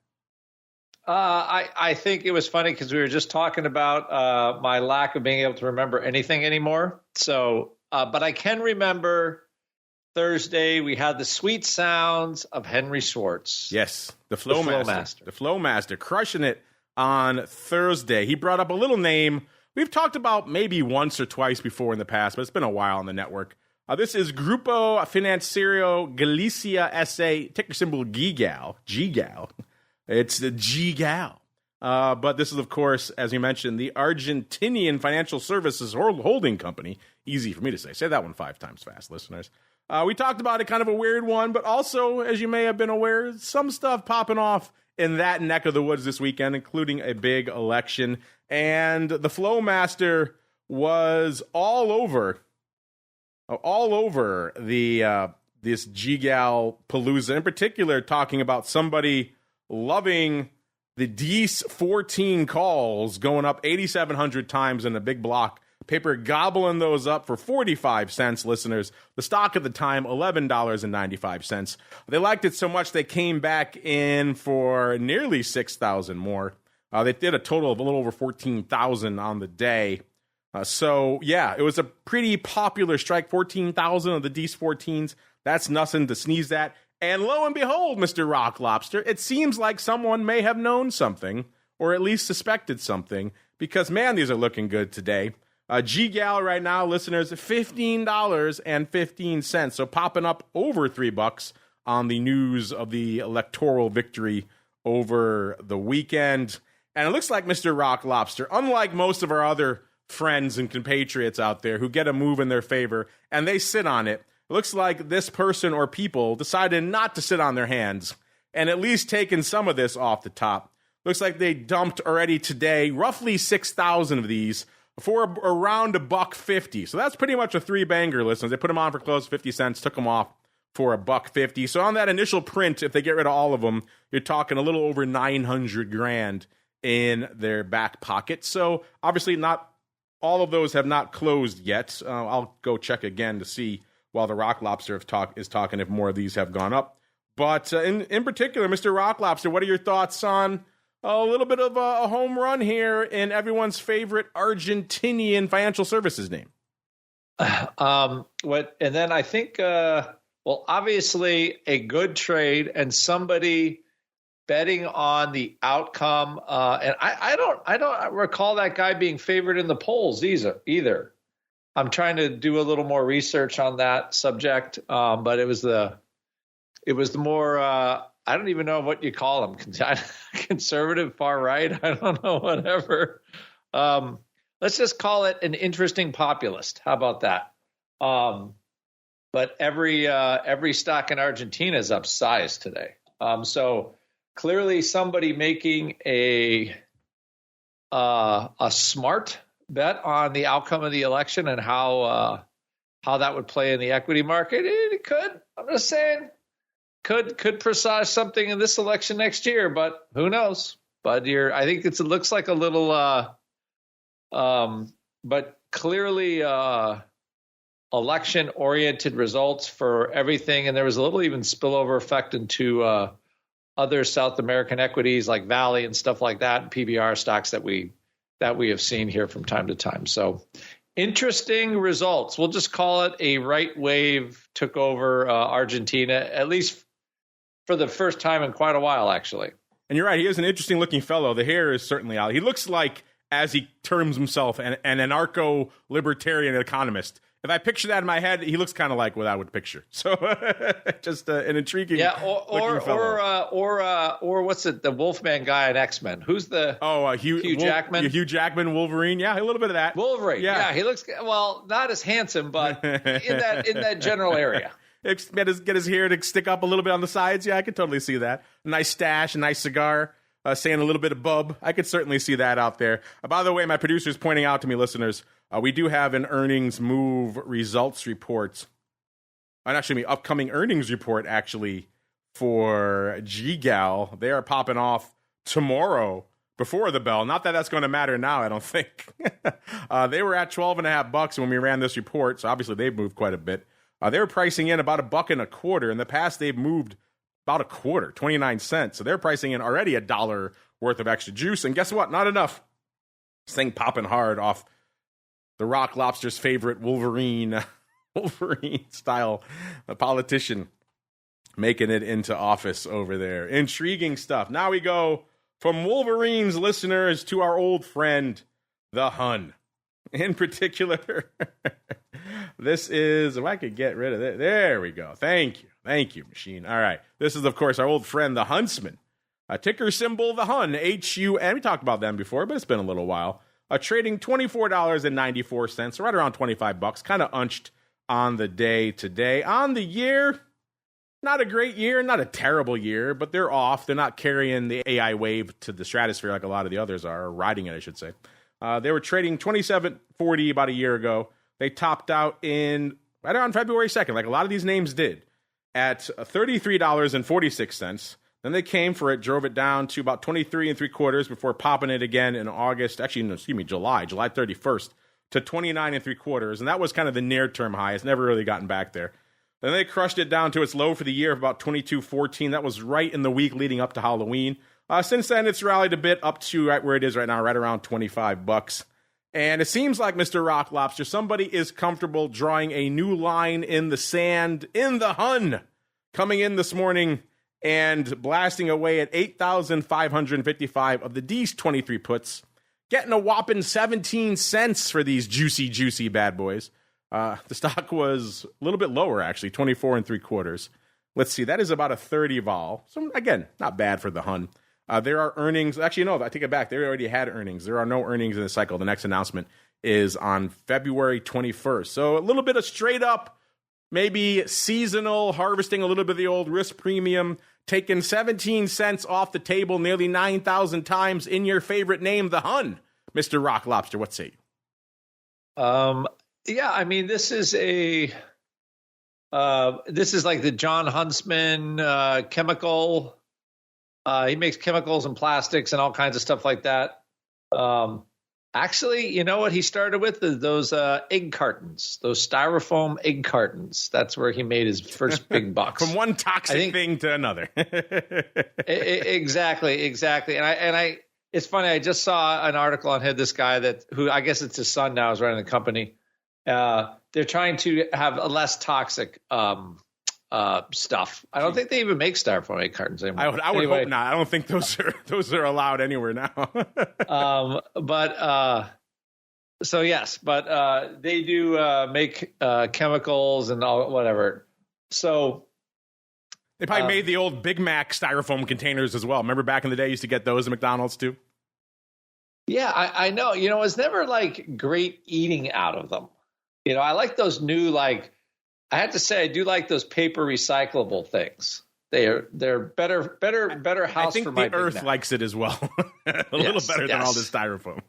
I think it was funny because we were just talking about my lack of being able to remember anything anymore. So, but I can remember Thursday, we had the sweet sounds of Henry Schwartz. Yes, the Flow Master. The Flow Master, crushing it on Thursday. He brought up a little name we've talked about maybe once or twice before in the past, but it's been a while on the network. This is Grupo Financiero Galicia S.A., ticker symbol GGAL. GGAL. It's the GGAL. But this is, of course, as you mentioned, the Argentinian Financial Services Holding Company. Easy for me to say. Say that one 5 times fast, listeners. We talked about it, kind of a weird one, but also, as you may have been aware, some stuff popping off in that neck of the woods this weekend, including a big election. And the Flow Master was all over the this GGAL Palooza, in particular, talking about somebody loving the DEES 14 calls going up 8,700 times in a big block. Paper gobbling those up for 45 cents, listeners. The stock at the time, $11.95. They liked it so much they came back in for nearly 6,000 more. They did a total of a little over 14,000 on the day. So, yeah, it was a pretty popular strike, 14,000 of the DEES 14s. That's nothing to sneeze at. And lo and behold, Mr. Rock Lobster, it seems like someone may have known something, or at least suspected something, because, man, these are looking good today. GGAL right now, listeners, $15.15. So popping up over $3 on the news of the electoral victory over the weekend. And it looks like Mr. Rock Lobster, unlike most of our other friends and compatriots out there who get a move in their favor and they sit on it, it looks like this person or people decided not to sit on their hands and at least taken some of this off the top. Looks like they dumped already today roughly 6,000 of these for around $1.50. So that's pretty much a 3-banger, listeners. They put them on for close 50 cents, took them off for $1.50. So on that initial print, if they get rid of all of them, you're talking a little over $900,000 in their back pocket. So obviously not all of those have not closed yet. I'll go check again to see while the Rock Lobster is talking if more of these have gone up. But in particular, Mr. Rock Lobster, what are your thoughts on a little bit of a home run here in everyone's favorite Argentinian financial services name? And then I think, obviously a good trade and somebody betting on the outcome. And I don't recall that guy being favored in the polls either. I'm trying to do a little more research on that subject. But it was the more, I don't even know what you call them. Conservative, far right. I don't know, whatever. Let's just call it an interesting populist. How about that? But every stock in Argentina is upsized today. So clearly somebody making a smart bet on the outcome of the election and how how that would play in the equity market. It could. I'm just saying, could presage something in this election next year, but who knows? But I think it looks like a little, but clearly election-oriented results for everything, and there was a little even spillover effect into other South American equities like Valley and stuff like that, and PBR stocks that we have seen here from time to time. So interesting results. We'll just call it a right wave took over Argentina, at least for the first time in quite a while, actually. And you're right. He is an interesting looking fellow. The hair is certainly out. He looks like, as he terms himself, an anarcho-libertarian economist. If I picture that in my head, he looks kind of like what I would picture. So just an intriguing looking fellow. Or what's it? The Wolfman guy in X-Men. Who's the Hugh Jackman? Hugh Jackman, Wolverine. Yeah, a little bit of that. Wolverine. Yeah, he looks not as handsome, but in that general area. Get his hair to stick up a little bit on the sides. Yeah, I could totally see that. A nice stash, a nice cigar, saying a little bit of bub. I could certainly see that out there. By the way, my producer's pointing out to me, listeners, we do have an earnings move results report. Upcoming earnings report, actually, for GGAL. They are popping off tomorrow before the bell. Not that that's going to matter now, I don't think. They were at $12.50 when we ran this report, so obviously they've moved quite a bit. They were pricing in about $1.25. In the past, they've moved about a quarter, 29 cents. So they're pricing in already $1 worth of extra juice. And guess what? Not enough. This thing popping hard off the Rock Lobster's favorite Wolverine style politician making it into office over there. Intriguing stuff. Now we go from Wolverine's listeners to our old friend, the Hun. In particular, this is, if I could get rid of it, there we go. Thank you, machine. All right. This is, of course, our old friend, the Huntsman. Ticker symbol, the Hun, HUN. We talked about them before, but it's been a little while. Trading $24.94, right around $25. Kind of unched on the day today. On the year, not a great year, not a terrible year, but they're off. They're not carrying the AI wave to the stratosphere like a lot of the others are, or riding it, I should say. They were trading $27.40 about a year ago. They topped out right around February 2nd, like a lot of these names did, at $33.46. Then they came for it, drove it down to about 23 3/4 before popping it again in August. Actually, no, excuse me, July 31st to 29 3/4. And that was kind of the near-term high. It's never really gotten back there. Then they crushed it down to its low for the year of about 22.14. That was right in the week leading up to Halloween. Since then, it's rallied a bit up to right where it is right now, right around $25. And it seems like, Mr. Rock Lobster, somebody is comfortable drawing a new line in the sand in the Hun, coming in this morning and blasting away at 8,555 of the D's 23 puts, getting a whopping 17 cents for these juicy bad boys. The stock was a little bit lower, actually, 24 3/4. Let's see, that is about a 30 vol. So, again, not bad for the Hun. There are earnings. Actually, no, I take it back. They already had earnings. There are no earnings in the cycle. The next announcement is on February 21st. So a little bit of straight up, maybe seasonal, harvesting a little bit of the old risk premium, taking 17 cents off the table nearly 9,000 times in your favorite name, the Hun. Mr. Rock Lobster, what say you? Yeah, I mean, this is like the John Huntsman chemical. He makes chemicals and plastics and all kinds of stuff like that. Actually, you know what he started with? Those egg cartons, those styrofoam egg cartons. That's where he made his first big bucks. From one toxic thing to another. Exactly. And I, it's funny. I just saw an article on this guy who I guess it's his son now is running the company. They're trying to have a less toxic stuff. I don't think they even make styrofoam egg cartons anymore. I would hope not. I don't think those are allowed anywhere now. So yes, but they do make chemicals and all whatever. So they probably made the old Big Mac styrofoam containers as well. Remember back in the day, you used to get those at McDonald's too. Yeah, I know. You know, it's never like great eating out of them. You know, I like those new I have to say, I do like those paper recyclable things. They're better house for my Big Mac. I think the Earth likes it as well. Little better than all this styrofoam.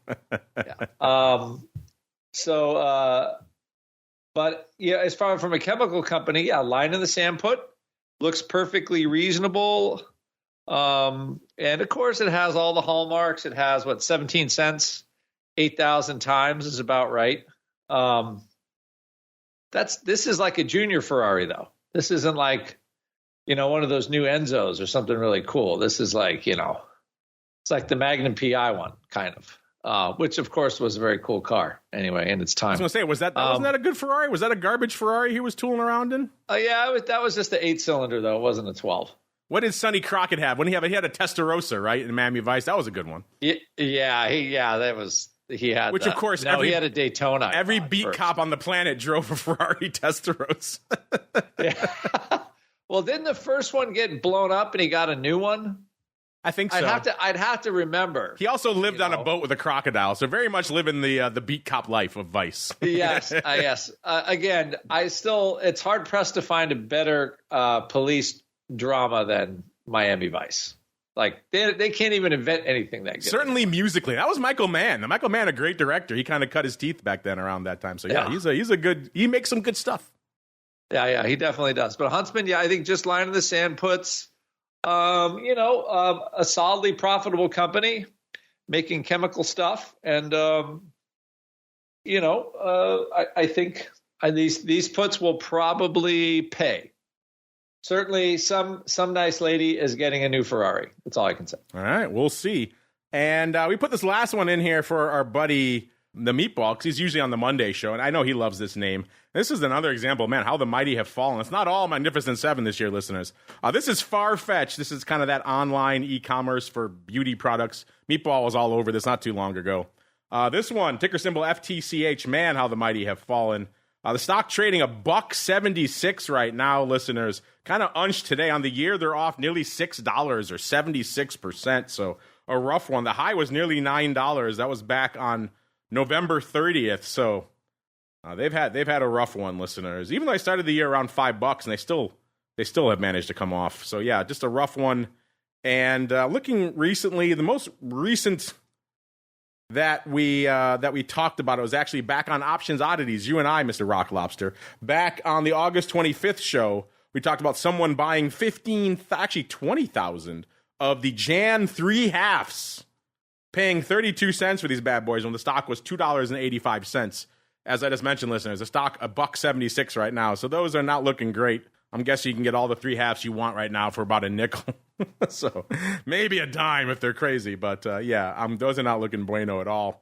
Yeah. But as far from a chemical company, line in the sand put looks perfectly reasonable. And of course, it has all the hallmarks. It has 17 cents, 8,000 times is about right. This is like a junior Ferrari, though. This isn't like, one of those new Enzos or something really cool. This is like, it's like the Magnum PI one, kind of, which of course was a very cool car anyway in its time. I was going to say, wasn't that a good Ferrari? Was that a garbage Ferrari he was tooling around in? That was just the 8-cylinder though. It wasn't a 12. What did Sonny Crockett have? He had a Testarossa, right, in Miami Vice. That was a good one. He had. Which, that. of course, he had a Daytona. Every beat first. cop on the planet drove a Ferrari Testarossa. Yeah. Well, didn't the first one get blown up and he got a new one? I think so. I'd have to remember. He also lived on a boat with a crocodile, so very much living the beat cop life of Vice. Yes, yes. Again, it's hard pressed to find a better police drama than Miami Vice. Like they can't even invent anything that good. Certainly musically, that was Michael Mann. Michael Mann, a great director. He kind of cut his teeth back then around that time. So he makes some good stuff. Yeah, he definitely does. But Huntsman, I think just line in the sand puts, a solidly profitable company making chemical stuff, and I think these puts will probably pay. Certainly, some nice lady is getting a new Ferrari. That's all I can say. All right, we'll see. And we put this last one in here for our buddy, the Meatball, because he's usually on the Monday show, and I know he loves this name. This is another example, man, how the mighty have fallen. It's not all Magnificent Seven this year, listeners. This is Farfetch. This is kind of that online e-commerce for beauty products. Meatball was all over this not too long ago. This one, ticker symbol FTCH, man, how the mighty have fallen. The stock trading $1.76 right now, listeners. Kind of unched today. On the year, they're off nearly $6 or 76%. So a rough one. The high was nearly $9. That was back on November 30th. So they've had a rough one, listeners. Even though I started the year around $5, and they still have managed to come off. So yeah, just a rough one. And looking recently, the most recent that we talked about, it was actually back on Options Oddities, you and I, Mr. Rock Lobster. Back on the August 25th show, we talked about someone buying 20,000 of the Jan 3/2s, paying 32 cents for these bad boys when the stock was $2.85. As I just mentioned, listeners, the stock $1.76 right now, so those are not looking great. I'm guessing you can get all the 3/2s you want right now for about a nickel. So maybe a dime if they're crazy. But those are not looking bueno at all.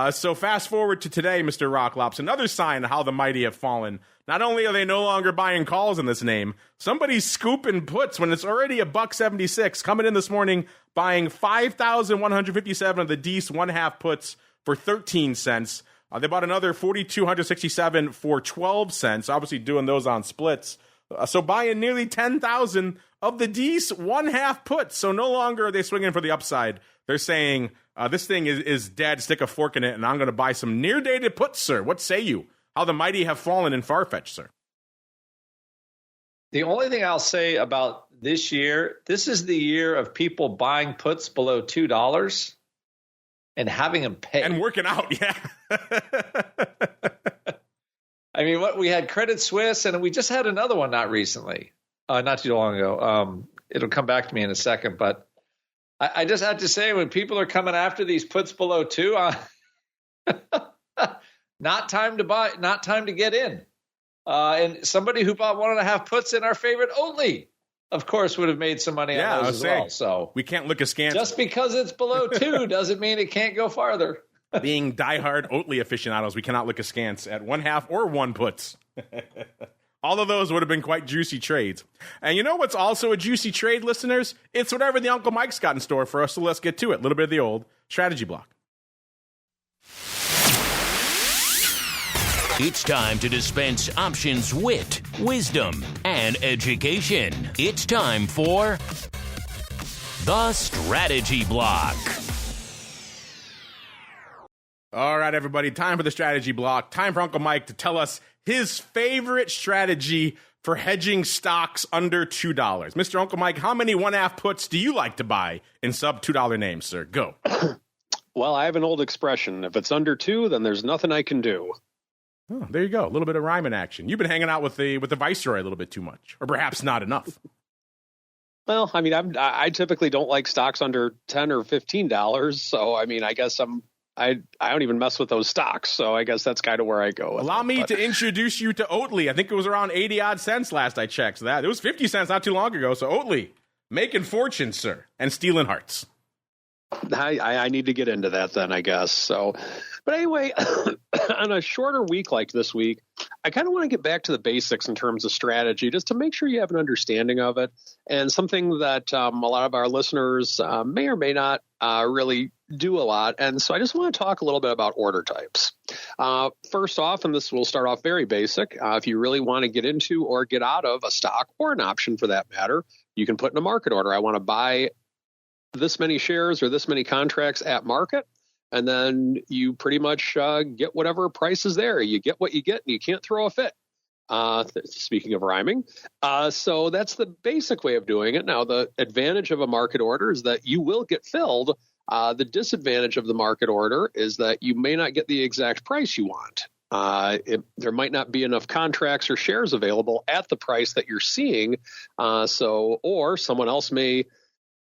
So fast forward to today, Mr. Rocklops, another sign of how the mighty have fallen. Not only are they no longer buying calls in this name, somebody's scooping puts when it's already $1.76. Coming in this morning, buying 5,157 of the Dees 1/2 puts for 13 cents. They bought another 4,267 for 12 cents, obviously doing those on splits. So buying nearly 10,000 of the Dees 1/2 puts. So no longer are they swinging for the upside. They're saying, this thing is dead, stick a fork in it, and I'm going to buy some near-dated puts, sir. What say you? How the mighty have fallen in Farfetch, sir. The only thing I'll say about this year, this is the year of people buying puts below $2 and having them pay. And working out, yeah. I mean, we had Credit Suisse, and we just had another one not recently, not too long ago. It'll come back to me in a second, but I just have to say, when people are coming after these puts below 2, not time to buy, not time to get in. And somebody who bought 1.5 puts in our favorite Oatly, of course, would have made some money on those as well. So we can't look askance. Just because it's below 2 doesn't mean it can't go farther. Being diehard Oatly aficionados, we cannot look askance at 1/2 or 1 puts. All of those would have been quite juicy trades. And you know what's also a juicy trade, listeners? It's whatever the Uncle Mike's got in store for us, so let's get to it. A little bit of the old strategy block. It's time to dispense options, wit, wisdom, and education. It's time for the strategy block. All right, everybody, time for the strategy block. Time for Uncle Mike to tell us his favorite strategy for hedging stocks under $2. Mr. Uncle Mike, how many 1/2 puts do you like to buy in sub $2 names, sir? Go. Well, I have an old expression. If it's under 2, then there's nothing I can do. Oh, there you go. A little bit of rhyme in action. You've been hanging out with the Viceroy a little bit too much, or perhaps not enough. Well, I mean, I typically don't like stocks under $10 or $15. So, I mean, I guess I don't even mess with those stocks. So I guess that's kind of where I go. Allow me to introduce you to Oatly. I think it was around 80 odd cents last I checked. So it was 50 cents not too long ago. So Oatly, making fortunes, sir, and stealing hearts. I need to get into that then, I guess. So, but anyway, on a shorter week like this week, I kind of want to get back to the basics in terms of strategy, just to make sure you have an understanding of it, and something that a lot of our listeners may or may not really do a lot. And so I just want to talk a little bit about order types. First off, and this will start off very basic, if you really want to get into or get out of a stock or an option for that matter, you can put in a market order. I want to buy this many shares or this many contracts at market, and then you pretty much get whatever price is there. You get what you get, and you can't throw a fit. Speaking of rhyming. So that's the basic way of doing it. Now, the advantage of a market order is that you will get filled. The disadvantage of the market order is that you may not get the exact price you want. There might not be enough contracts or shares available at the price that you're seeing. Or someone else may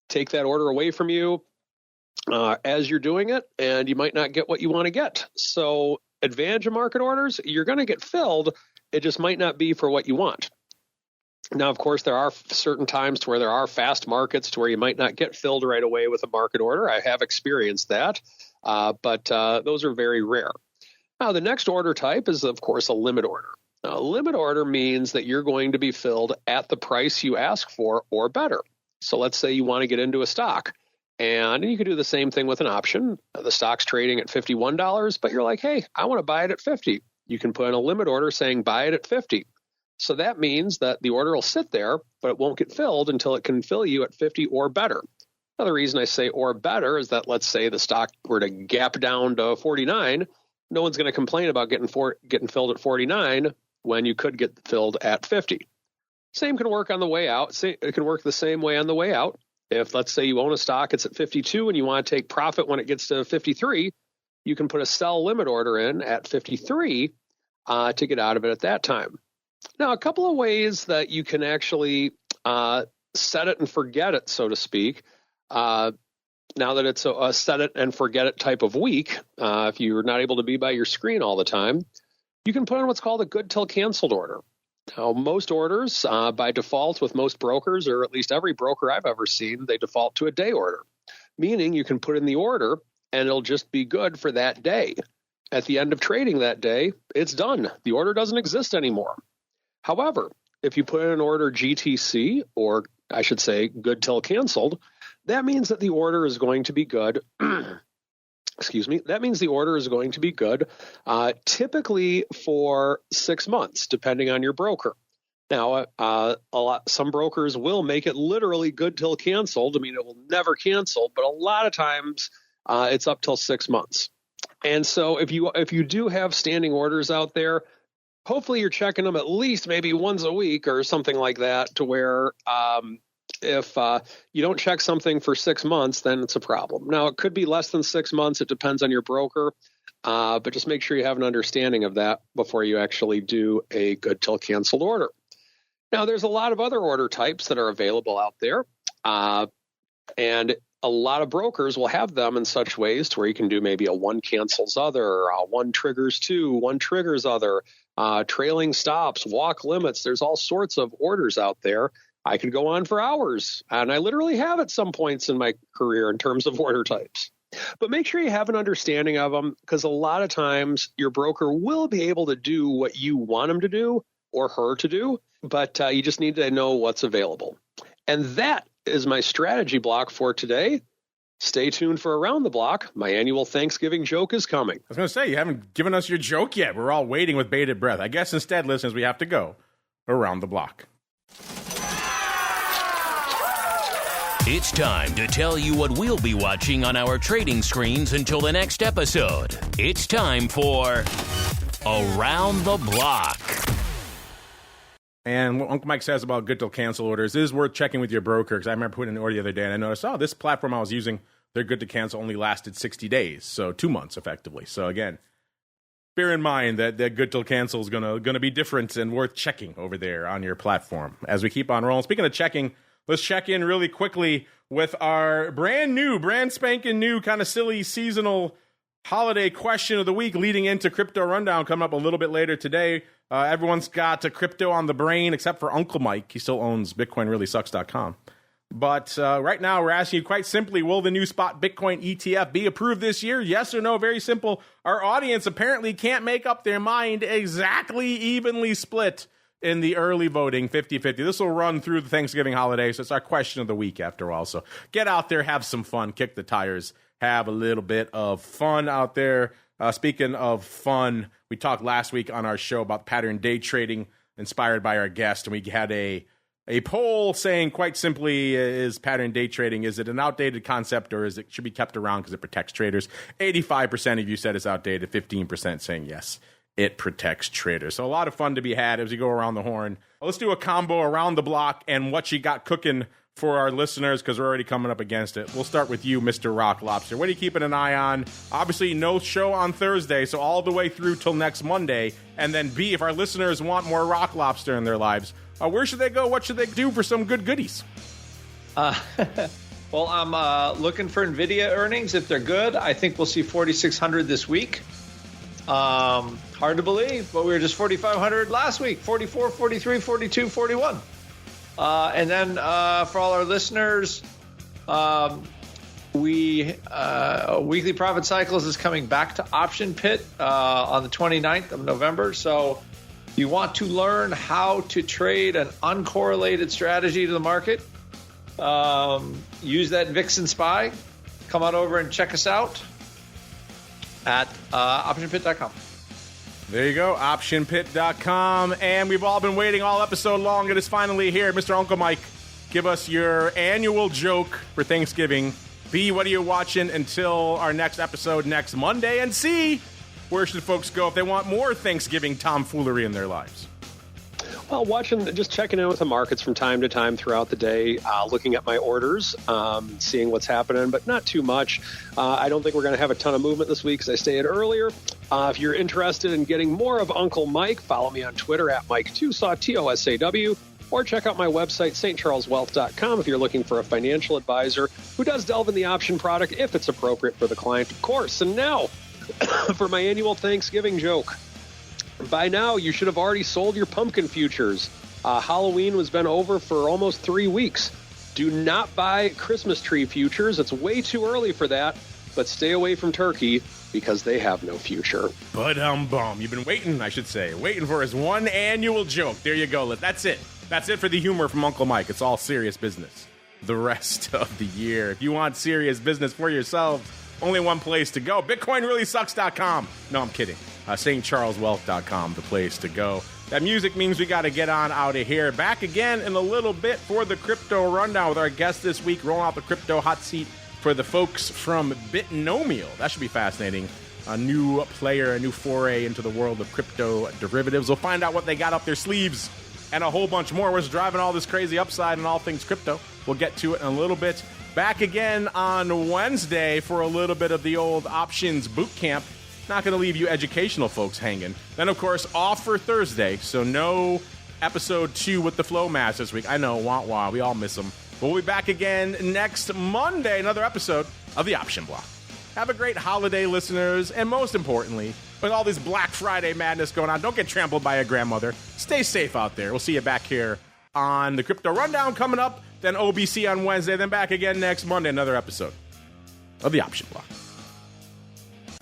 take that order away from you as you're doing it, and you might not get what you want to get. So advantage of market orders, you're going to get filled. It just might not be for what you want. Now, of course, there are certain times to where there are fast markets to where you might not get filled right away with a market order. I have experienced that, but those are very rare. Now, the next order type is, of course, a limit order. Now, a limit order means that you're going to be filled at the price you ask for or better. So let's say you want to get into a stock, and you can do the same thing with an option. The stock's trading at $51, but you're like, hey, I want to buy it at $50. You can put in a limit order saying buy it at $50. So that means that the order will sit there, but it won't get filled until it can fill you at $50 or better. Another reason I say or better is that let's say the stock were to gap down to 49, no one's going to complain about getting filled at 49 when you could get filled at 50. Same can work on the way out. It can work the same way on the way out. If, let's say, you own a stock, it's at 52 and you want to take profit when it gets to 53, you can put a sell limit order in at 53 to get out of it at that time. Now, a couple of ways that you can actually set it and forget it, so to speak. Now that it's a set it and forget it type of week, if you're not able to be by your screen all the time, you can put in what's called a good till canceled order. Now, most orders, by default with most brokers, or at least every broker I've ever seen, they default to a day order, meaning you can put in the order and it'll just be good for that day. At the end of trading that day, it's done. The order doesn't exist anymore. However, if you put in an order GTC, or I should say good till canceled, that means that the order is going to be good. Excuse me. That means the order is going to be good, typically for 6 months, depending on your broker. Now, some brokers will make it literally good till canceled. I mean, it will never cancel, but a lot of times it's up till 6 months. And so if you do have standing orders out there, hopefully you're checking them at least maybe once a week or something like that, to where if you don't check something for 6 months, then it's a problem. Now, it could be less than 6 months. It depends on your broker, but just make sure you have an understanding of that before you actually do a good till canceled order. Now, there's a lot of other order types that are available out there, and a lot of brokers will have them in such ways to where you can do maybe a one cancels other, one triggers two, one triggers other, trailing stops, walk limits. There's all sorts of orders out there. I could go on for hours, and I literally have at some points in my career in terms of order types. But make sure you have an understanding of them, because a lot of times your broker will be able to do what you want him to do or her to do, but you just need to know what's available. And that is my strategy block for today. Stay tuned for Around the Block. My annual Thanksgiving joke is coming. I was going to say, you haven't given us your joke yet. We're all waiting with bated breath. I guess instead, listeners, we have to go around the block. It's time to tell you what we'll be watching on our trading screens until the next episode. It's time for Around the Block. And what Uncle Mike says about good till cancel orders is worth checking with your broker, because I remember putting an order the other day and I noticed, this platform I was using, their good to cancel only lasted 60 days. So 2 months effectively. So again, bear in mind that good till cancel is gonna be different and worth checking over there on your platform as we keep on rolling. Speaking of checking, let's check in really quickly with our brand spanking new, kind of silly seasonal holiday question of the week leading into Crypto Rundown coming up a little bit later today. Everyone's got crypto on the brain except for Uncle Mike. He still owns BitcoinReallySucks.com. But right now, we're asking you quite simply, will the new spot Bitcoin ETF be approved this year? Yes or no? Very simple. Our audience apparently can't make up their mind, exactly evenly split in the early voting, 50-50. This will run through the Thanksgiving holiday, so it's our question of the week after all. So get out there, have some fun, kick the tires, have a little bit of fun out there. Speaking of fun, we talked last week on our show about pattern day trading, inspired by our guest, and we had a poll saying quite simply, is pattern day trading, is it an outdated concept or should be kept around because it protects traders? 85% of you said it's outdated, 15% saying yes, it protects traders. So a lot of fun to be had as we go around the horn. Let's do a combo around the block and what you got cooking for our listeners because we're already coming up against it. We'll start with you, Mr. Rock Lobster. What are you keeping an eye on? Obviously, no show on Thursday, so all the way through till next Monday. And then B, if our listeners want more Rock Lobster in their lives, where should they go? What should they do for some good goodies? Well, I'm looking for NVIDIA earnings. If they're good, I think we'll see 4,600 this week. Hard to believe, but we were just 4,500 last week. 44, 43, 42, 41. And then for all our listeners, Weekly Profit Cycles is coming back to Option Pit on the 29th of November. So you want to learn how to trade an uncorrelated strategy to the market. Use that Vixen Spy. Come on over and check us out at optionpit.com. There you go, optionpit.com. And we've all been waiting all episode long. It is finally here. Mr. Uncle Mike, give us your annual joke for Thanksgiving. B, what are you watching until our next episode next Monday? And C, where should folks go if they want more Thanksgiving tomfoolery in their lives? Well, just checking in with the markets from time to time throughout the day, looking at my orders, seeing what's happening, but not too much. I don't think we're going to have a ton of movement this week because I stayed earlier. If you're interested in getting more of Uncle Mike, follow me on Twitter at MikeTosaw, TOSAW, or check out my website, stcharleswealth.com, if you're looking for a financial advisor who does delve in the option product if it's appropriate for the client, of course. And now, for my annual Thanksgiving joke. By now, you should have already sold your pumpkin futures. Halloween has been over for almost 3 weeks. Do not buy Christmas tree futures. It's way too early for that. But stay away from turkey because they have no future. Bum. You've been waiting for his one annual joke. There you go. That's it. That's it for the humor from Uncle Mike. It's all serious business the rest of the year. If you want serious business for yourselves, only one place to go. BitcoinReallySucks.com. No, I'm kidding. StCharlesWealth.com, the place to go. That music means we got to get on out of here. Back again in a little bit for the Crypto Rundown with our guest this week, rolling out the crypto hot seat for the folks from Bitnomial. That should be fascinating. A new player, a new foray into the world of crypto derivatives. We'll find out what they got up their sleeves and a whole bunch more. What's driving all this crazy upside and all things crypto. We'll get to it in a little bit. Back again on Wednesday for a little bit of the old options boot camp. Not going to leave you educational folks hanging. Then, of course, off for Thursday, so no episode 2 with the Flow Mass this week. I know, wah-wah, we all miss them. We'll be back again next Monday, another episode of The Option Block. Have a great holiday, listeners, and most importantly, with all this Black Friday madness going on, don't get trampled by a grandmother. Stay safe out there. We'll see you back here on the Crypto Rundown coming up, then OBC on Wednesday, then back again next Monday, another episode of The Option Block.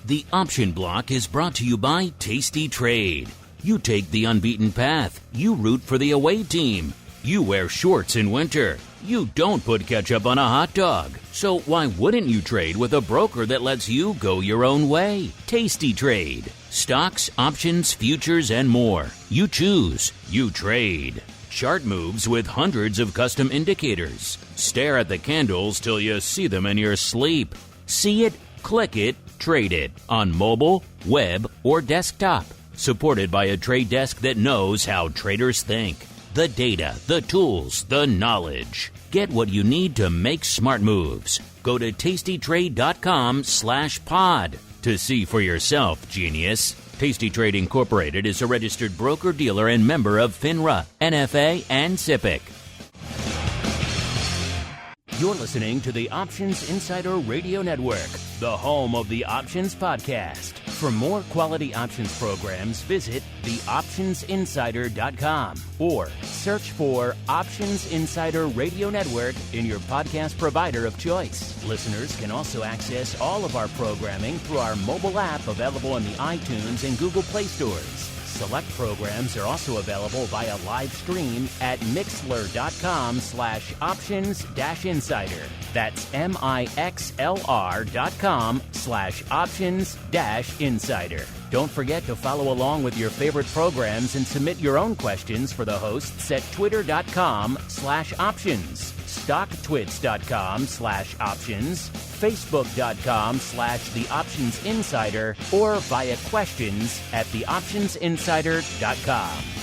The Option Block is brought to you by tastytrade. You take the unbeaten path. You root for the away team. You wear shorts in winter. You don't put ketchup on a hot dog. So why wouldn't you trade with a broker that lets you go your own way? tastytrade. Stocks, options, futures, and more. You choose. You trade. Chart moves with hundreds of custom indicators. Stare at the candles till you see them in your sleep. See it, click it, trade it on mobile, web, or desktop. Supported by a trade desk that knows how traders think. The data, the tools, the knowledge. Get what you need to make smart moves. Go to tastytrade.com/pod to see for yourself, genius. tastytrade Incorporated is a registered broker-dealer and member of FINRA, NFA, and SIPC. You're listening to the Options Insider Radio Network, the home of the Options Podcast. For more quality options programs, visit theoptionsinsider.com or search for Options Insider Radio Network in your podcast provider of choice. Listeners can also access all of our programming through our mobile app available in the iTunes and Google Play stores. Select programs are also available via live stream at mixlr.com/options-insider. That's mixlr.com/options-insider. Don't forget to follow along with your favorite programs and submit your own questions for the hosts at twitter.com/options, stocktwits.com/options, facebook.com/theoptionsinsider, or via questions@theoptionsinsider.com.